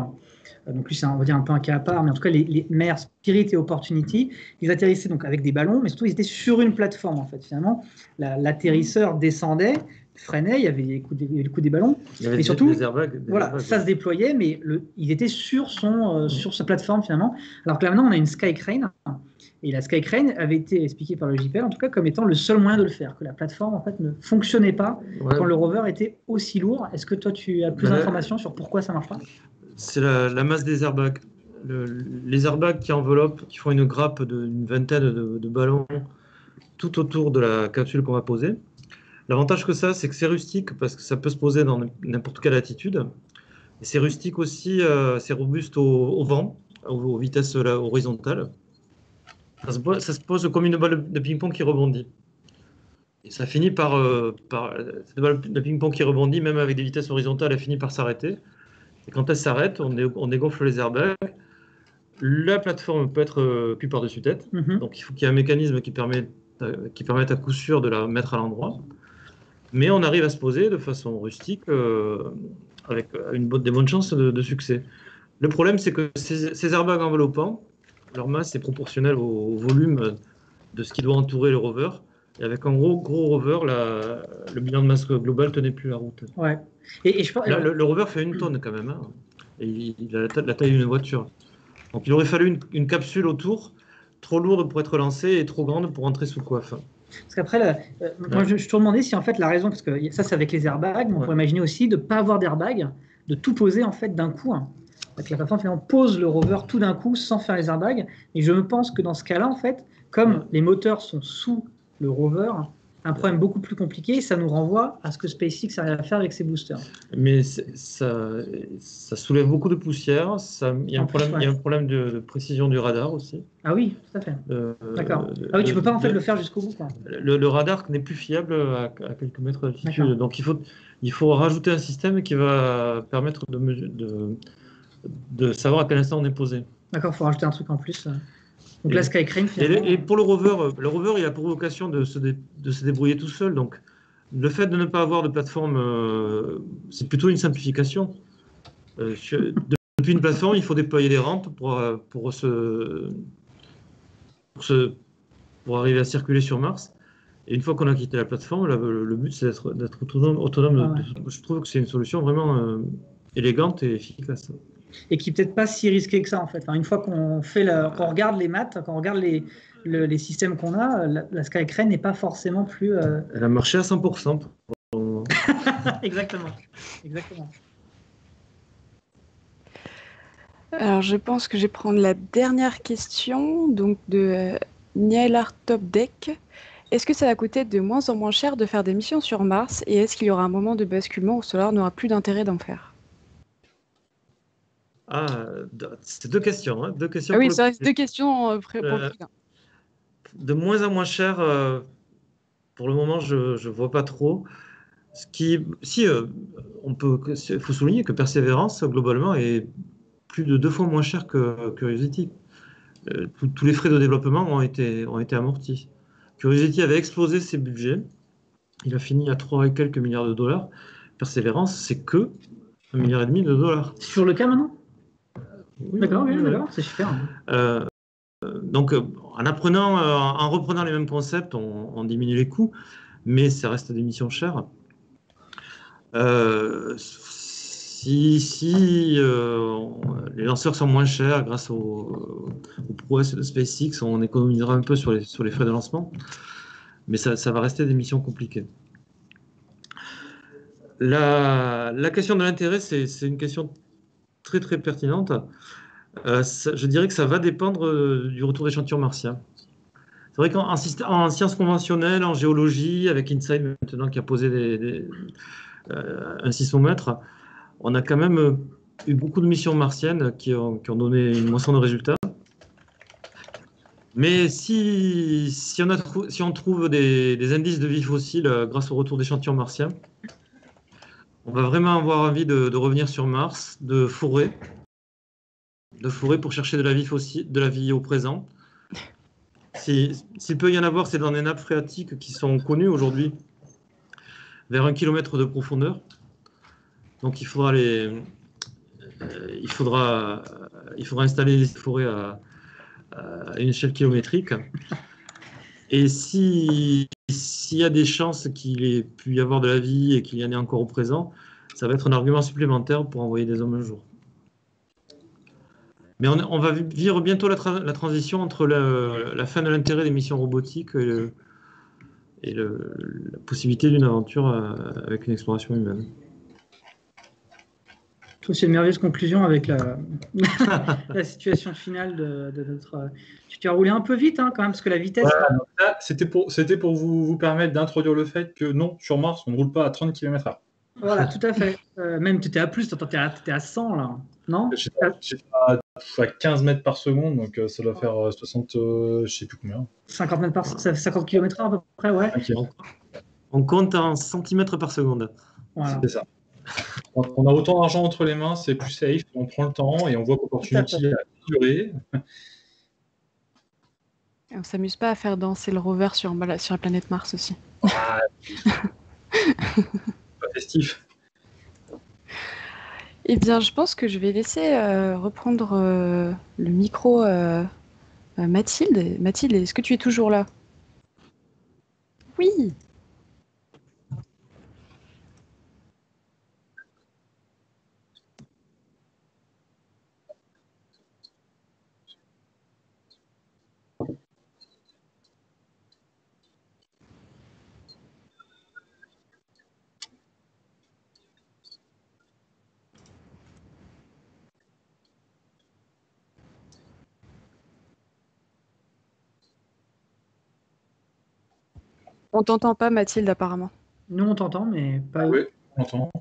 donc lui c'est on va dire un peu un cas à part, mais en tout cas les mers Spirit et Opportunity, ils atterrissaient donc avec des ballons, mais surtout ils étaient sur une plateforme en fait. Finalement, l'atterrisseur descendait, freinait, il y avait le coup des ballons, et surtout, des airbags, ça se déployait, mais il était sur sa plateforme finalement. Alors que là maintenant on a une Sky Crane. Et la Sky Crane avait été expliquée par le JPL, en tout cas, comme étant le seul moyen de le faire, que la plateforme, en fait, ne fonctionnait pas quand le rover était aussi lourd. Est-ce que toi, tu as plus d'informations sur pourquoi ça ne marche pas? C'est la masse des airbags. Les airbags qui font une grappe d'une vingtaine de ballons tout autour de la capsule qu'on va poser. L'avantage que ça, c'est que c'est rustique, parce que ça peut se poser dans n'importe quelle attitude. C'est rustique aussi, c'est robuste au vent, aux vitesses horizontales. Ça se pose comme une balle de ping-pong qui rebondit. Et ça finit cette balle de ping-pong qui rebondit, même avec des vitesses horizontales, elle finit par s'arrêter. Et quand elle s'arrête, on dégonfle les airbags. La plateforme peut être cul par-dessus tête. Donc il faut qu'il y ait un mécanisme qui permette à coup sûr de la mettre à l'endroit. Mais on arrive à se poser de façon rustique avec des bonnes chances de succès. Le problème, c'est que ces airbags enveloppants, leur masse est proportionnelle au volume de ce qui doit entourer le rover. Et avec un gros rover, le bilan de masse global tenait plus la route. Ouais. Et je pense... Là, le rover fait 1 tonne quand même. Hein. Et il a la taille d'une voiture. Donc il aurait fallu une capsule autour, trop lourde pour être lancée et trop grande pour entrer sous coiffe. Parce qu'après, moi je te demandais si en fait la raison, parce que ça c'est avec les airbags, mais on peut imaginer aussi de ne pas avoir d'airbag, de tout poser en fait d'un coup. Hein. Avec la plateforme, on pose le rover tout d'un coup sans faire les airbags. Et je me pense que dans ce cas-là, en fait, comme les moteurs sont sous le rover, un problème beaucoup plus compliqué, ça nous renvoie à ce que SpaceX arrive à faire avec ses boosters. Mais ça soulève beaucoup de poussière. Il y a un problème de précision du radar aussi. Ah oui, tout à fait. D'accord. Ah oui, tu ne peux pas en fait le faire jusqu'au bout. Quoi. Le radar n'est plus fiable à quelques mètres d'altitude. Donc il faut rajouter un système qui va permettre de savoir à quel instant on est posé. D'accord, il faut rajouter un truc en plus. Donc la Skycrane, finalement... Et pour le rover, il a pour vocation de se débrouiller tout seul. Donc, le fait de ne pas avoir de plateforme, c'est plutôt une simplification. Depuis une plateforme, il faut déployer des rampes pour arriver à circuler sur Mars. Et une fois qu'on a quitté la plateforme, le but, c'est d'être autonome. Ah ouais. Je trouve que c'est une solution vraiment élégante et efficace. Et qui n'est peut-être pas si risqué que ça, en fait. Enfin, une fois qu'on regarde les maths, quand on regarde les systèmes qu'on a, la Skycrane n'est pas forcément plus... Elle a marché à 100%. Exactement. Alors, je pense que je vais prendre la dernière question, donc de Niel Artopdeck. Est-ce que ça va coûter de moins en moins cher de faire des missions sur Mars, et est-ce qu'il y aura un moment de basculement où Solar n'aura plus d'intérêt d'en faire? Ah, c'est 2 questions. Hein, 2 questions. Ah oui, ça reste 2 questions pour le prix. De moins en moins cher, pour le moment, je ne vois pas trop. Il faut souligner que Perseverance, globalement, est plus de 2 fois moins cher que Curiosity. Tous les frais de développement ont été amortis. Curiosity avait explosé ses budgets. Il a fini à 3 et quelques milliards de dollars. Perseverance, c'est que 1,5 milliard de dollars. C'est toujours le cas maintenant ? Oui, d'accord, c'est super. Donc, en reprenant les mêmes concepts, on diminue les coûts, mais ça reste des missions chères. Si les lanceurs sont moins chers grâce aux prouesses de SpaceX, on économisera un peu sur les frais de lancement, mais ça va rester des missions compliquées. La question de l'intérêt, c'est une question très très pertinente. Je dirais que ça va dépendre du retour d'échantillons martiens. C'est vrai qu'en sciences conventionnelles, en géologie, avec InSight maintenant qui a posé un sismomètre, on a quand même eu beaucoup de missions martiennes qui ont donné une moisson de résultats. Mais si on trouve des indices de vie fossile grâce au retour d'échantillons martiens, on va vraiment avoir envie de revenir sur Mars, de fourrer pour chercher de la vie fossile, de la vie au présent. S'il peut y en avoir, c'est dans des nappes phréatiques qui sont connues aujourd'hui, vers 1 km de profondeur. Donc il faudra installer des forêts à une échelle kilométrique. Et s'il y a des chances qu'il ait pu y avoir de la vie et qu'il y en ait encore au présent, ça va être un argument supplémentaire pour envoyer des hommes un jour. Mais on va vivre bientôt la transition entre la fin de l'intérêt des missions robotiques et la possibilité d'une aventure avec une exploration humaine. Je trouve que c'est une merveilleuse conclusion avec la situation finale de notre... Tu as roulé un peu vite quand même, parce que la vitesse... Voilà, donc là, c'était pour vous permettre d'introduire le fait que non, sur Mars, on ne roule pas à 30 km/h. Voilà, tout à fait. Même tu étais à plus, t'étais à 100 là, non? J'étais à 15 mètres par seconde, donc ça doit faire 60, je sais plus combien. 50 mètres par, ça fait 50 km/h à peu près, ouais. Inquiet. On compte en centimètres par seconde. Voilà. C'est ça. Quand on a autant d'argent entre les mains, c'est plus safe, on prend le temps et on voit qu'Opportunity a duré. Et on s'amuse pas à faire danser le rover sur la planète Mars aussi. Ah, pas festif. Eh bien, je pense que je vais laisser reprendre le micro Mathilde. Mathilde, est-ce que tu es toujours là? Oui. On t'entend pas, Mathilde, apparemment. Nous, on t'entend, mais pas eux. Oui, on entend.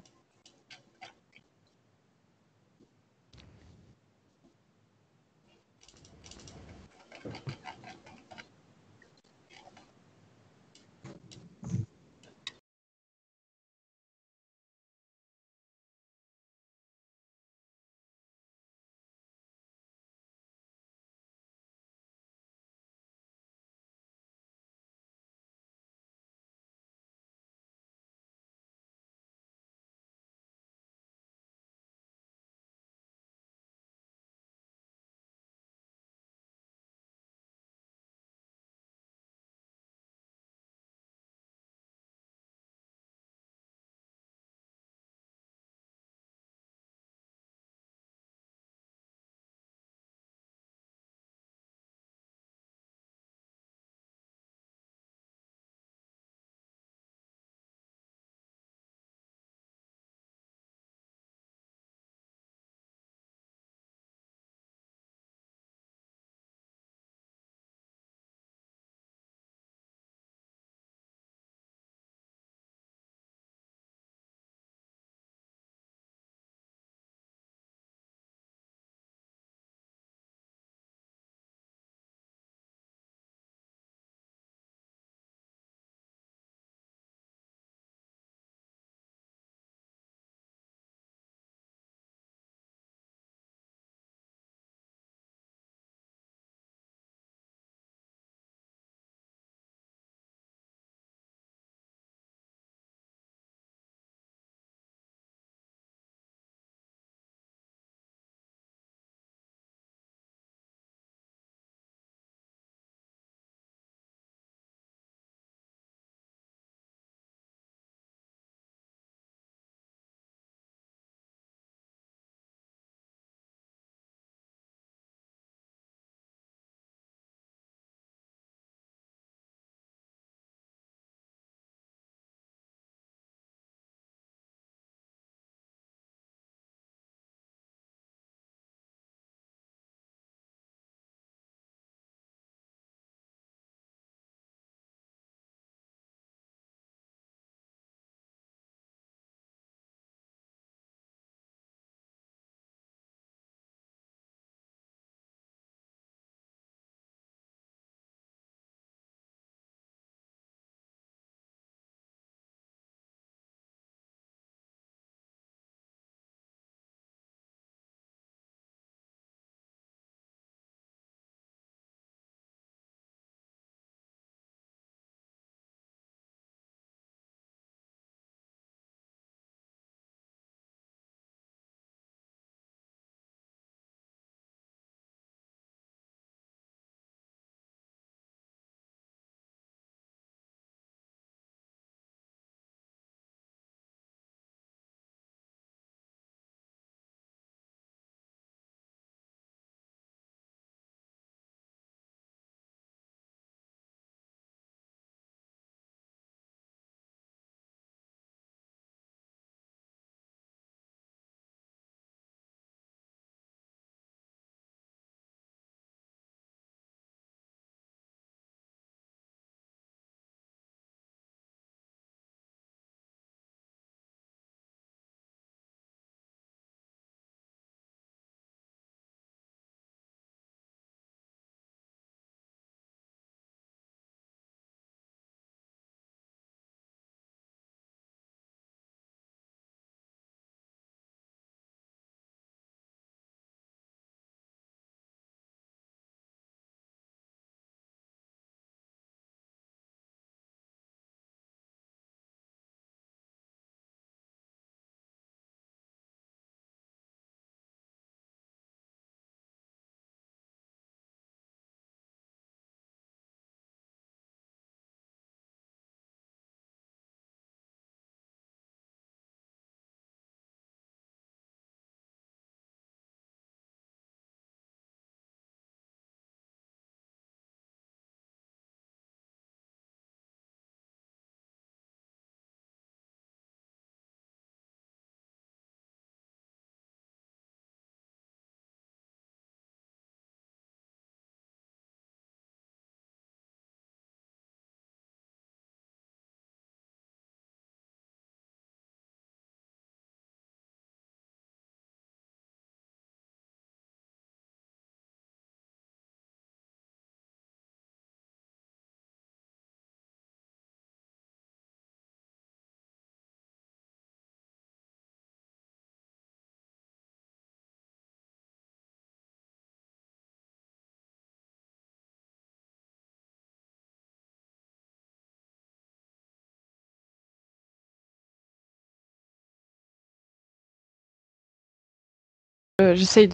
j'essaye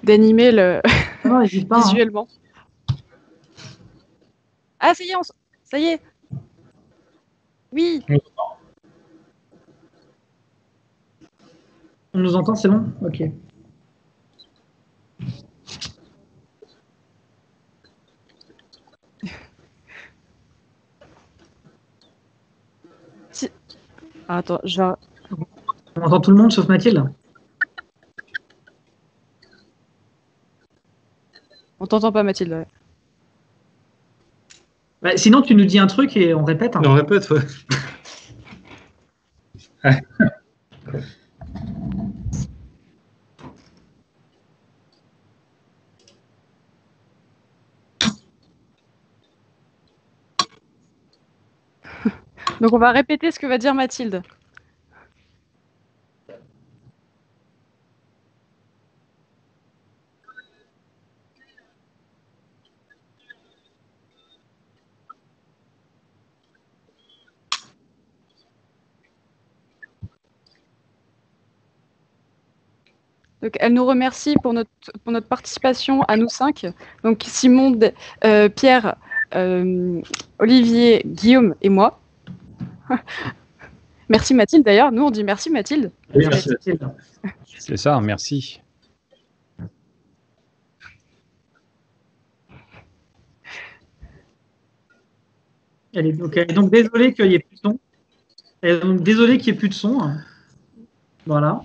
d'animer Non, n'hésite pas. Hein. visuellement. Ah, ça y est, ça y est. Oui. On nous entend, c'est bon? Ok. Ah, attends, On entend tout le monde sauf Mathilde? On t'entend pas, Mathilde. Ouais. Bah, sinon, tu nous dis un truc et on répète. Hein. On répète, ouais. Donc on va répéter ce que va dire Mathilde. Donc, elle nous remercie pour notre participation à nous 5. Donc Simon, Pierre, Olivier, Guillaume et moi. Merci Mathilde d'ailleurs. Nous on dit merci Mathilde. Oui, merci Mathilde. C'est ça, merci. Elle est donc désolée qu'il n'y ait plus de son. Elle est donc désolée qu'il n'y ait plus de son. Voilà.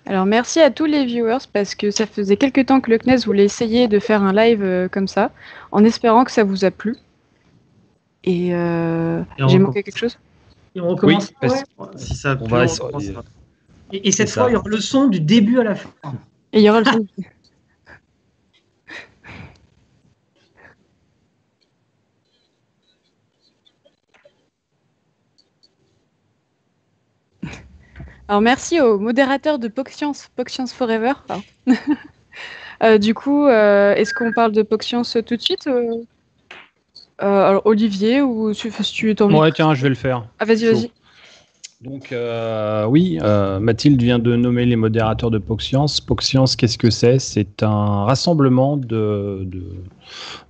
Alors merci à tous les viewers parce que ça faisait quelques temps que le CNES voulait essayer de faire un live comme ça, en espérant que ça vous a plu. Et j'ai manqué quelque chose? Et on recommence. Oui, ouais. Si ça a plu, on va on recommencera. Et cette fois, il y aura le son du début à la fin. Et il y aura le son. Alors merci au modérateur de PogScience Forever. Du coup, est-ce qu'on parle de PogScience tout de suite alors, Olivier, ou si tu es envie. Ouais, tiens, je vais le faire. Ah, vas-y, vas-y. Donc, oui, Mathilde vient de nommer les modérateurs de PogScience. PogScience, qu'est-ce que c'est? C'est un rassemblement de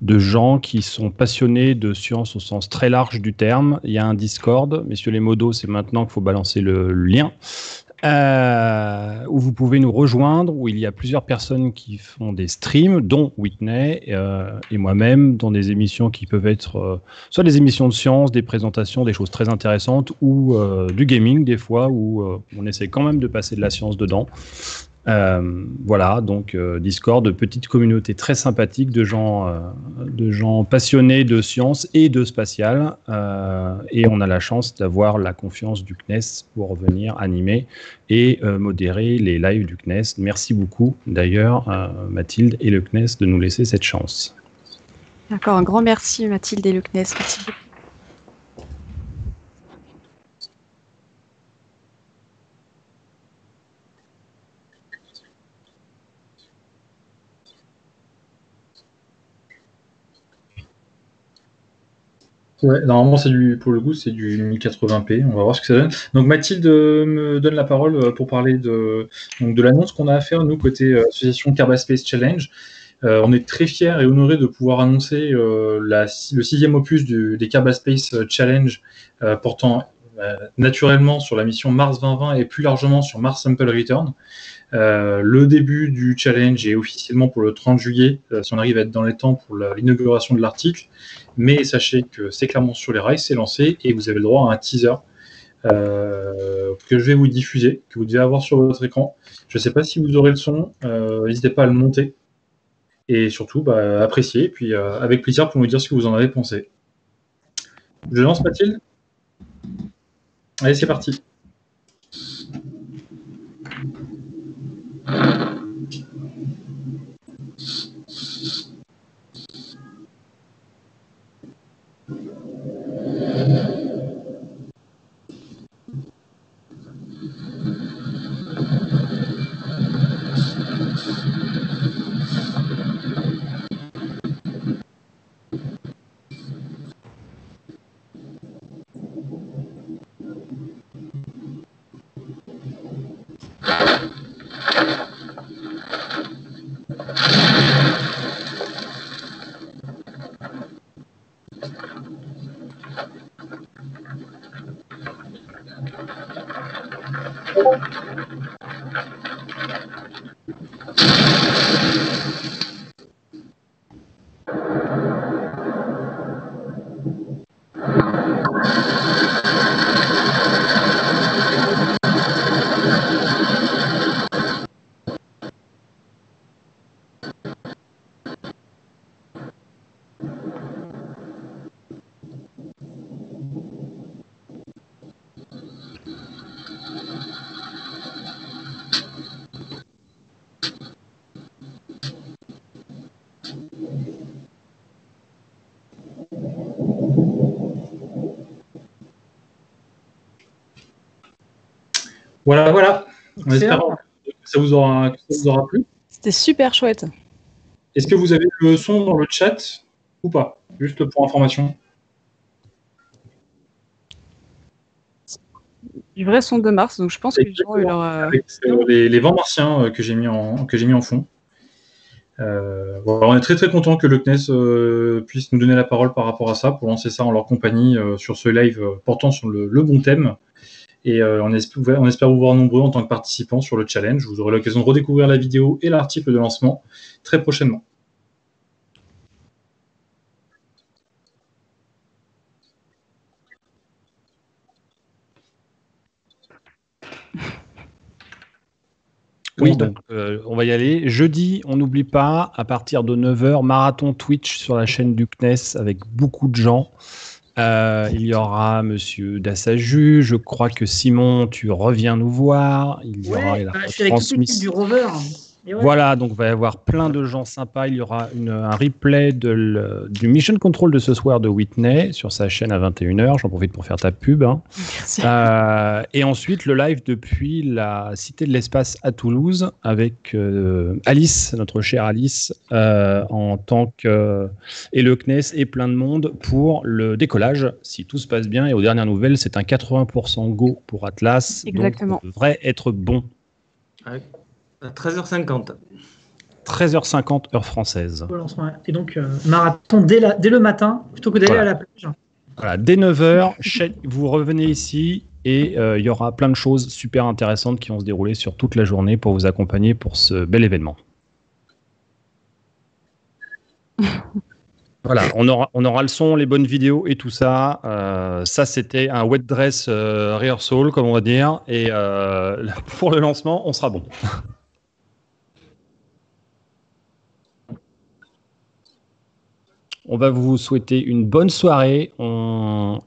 gens qui sont passionnés de science au sens très large du terme. Il y a un Discord. Messieurs les modos, c'est maintenant qu'il faut balancer le lien. Où vous pouvez nous rejoindre, où il y a plusieurs personnes qui font des streams, dont Whitney et moi-même, dans des émissions qui peuvent être soit des émissions de science, des présentations, des choses très intéressantes, ou du gaming des fois, où on essaie quand même de passer de la science dedans. Voilà, donc Discord, petite communauté très sympathique de gens passionnés de science et de spatial, et on a la chance d'avoir la confiance du CNES pour venir animer et modérer les lives du CNES. Merci beaucoup d'ailleurs Mathilde et le CNES de nous laisser cette chance. D'accord, un grand merci Mathilde et le CNES. Merci beaucoup. Ouais, normalement, pour le coup, c'est du 1080p. On va voir ce que ça donne. Donc, Mathilde me donne la parole pour parler de l'annonce qu'on a à faire, nous, côté association Kerbal Space Challenge. On est très fiers et honorés de pouvoir annoncer le 6e opus des Kerbal Space Challenge portant naturellement sur la mission Mars 2020 et plus largement sur Mars Sample Return. Le début du challenge est officiellement pour le 30 juillet, si on arrive à être dans les temps pour l'inauguration de l'article. Mais sachez que c'est clairement sur les rails, c'est lancé, et vous avez le droit à un teaser que je vais vous diffuser, que vous devez avoir sur votre écran. Je ne sais pas si vous aurez le son, n'hésitez pas à le monter. Et surtout, appréciez, et puis avec plaisir pour nous dire ce que vous en avez pensé. Je lance Mathilde. Allez, c'est parti. Voilà, voilà. On espère Excellent. que ça vous aura plu. C'était super chouette. Est-ce que vous avez le son dans le chat ou pas? Juste pour information. Du vrai son de Mars, donc je pense que les gens, il aura... Avec les vents martiens que j'ai mis en fond. Voilà, on est très très content que le CNES puisse nous donner la parole par rapport à ça, pour lancer ça en leur compagnie sur ce live portant sur le bon thème. Et on espère vous voir nombreux en tant que participants sur le challenge. Vous aurez l'occasion de redécouvrir la vidéo et l'article de lancement très prochainement. Oui, donc on va y aller. Jeudi, on n'oublie pas, à partir de 9h, marathon Twitch sur la chaîne du CNES avec beaucoup de gens. Il y aura Monsieur Dassaju, je crois que Simon, tu reviens nous voir. Il y aura la je suis avec toute l'équipe du Rover. Et ouais. Voilà, donc il va y avoir plein de gens sympas. Il y aura un replay du Mission Control de ce soir de Whitney sur sa chaîne à 21h. J'en profite pour faire ta pub. Hein. Merci. Et ensuite, le live depuis la Cité de l'Espace à Toulouse avec Alice, notre chère Alice, en tant que... et le CNES et plein de monde pour le décollage, si tout se passe bien. Et aux dernières nouvelles, c'est un 80% go pour Atlas. Exactement. Donc, ça devrait être bon. À 13h50. 13h50 heure française. Et donc, marathon dès le matin, plutôt que d'aller à la plage. Voilà, dès 9h, vous revenez ici et il y aura plein de choses super intéressantes qui vont se dérouler sur toute la journée pour vous accompagner pour ce bel événement. Voilà, on aura le son, les bonnes vidéos et tout ça. Ça, c'était un wet dress rehearsal, comme on va dire. Et pour le lancement, on sera bon. On va vous souhaiter une bonne soirée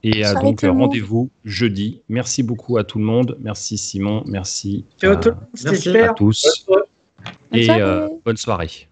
et donc rendez-vous jeudi. Merci beaucoup à tout le monde. Merci Simon, merci à tous et bonne soirée.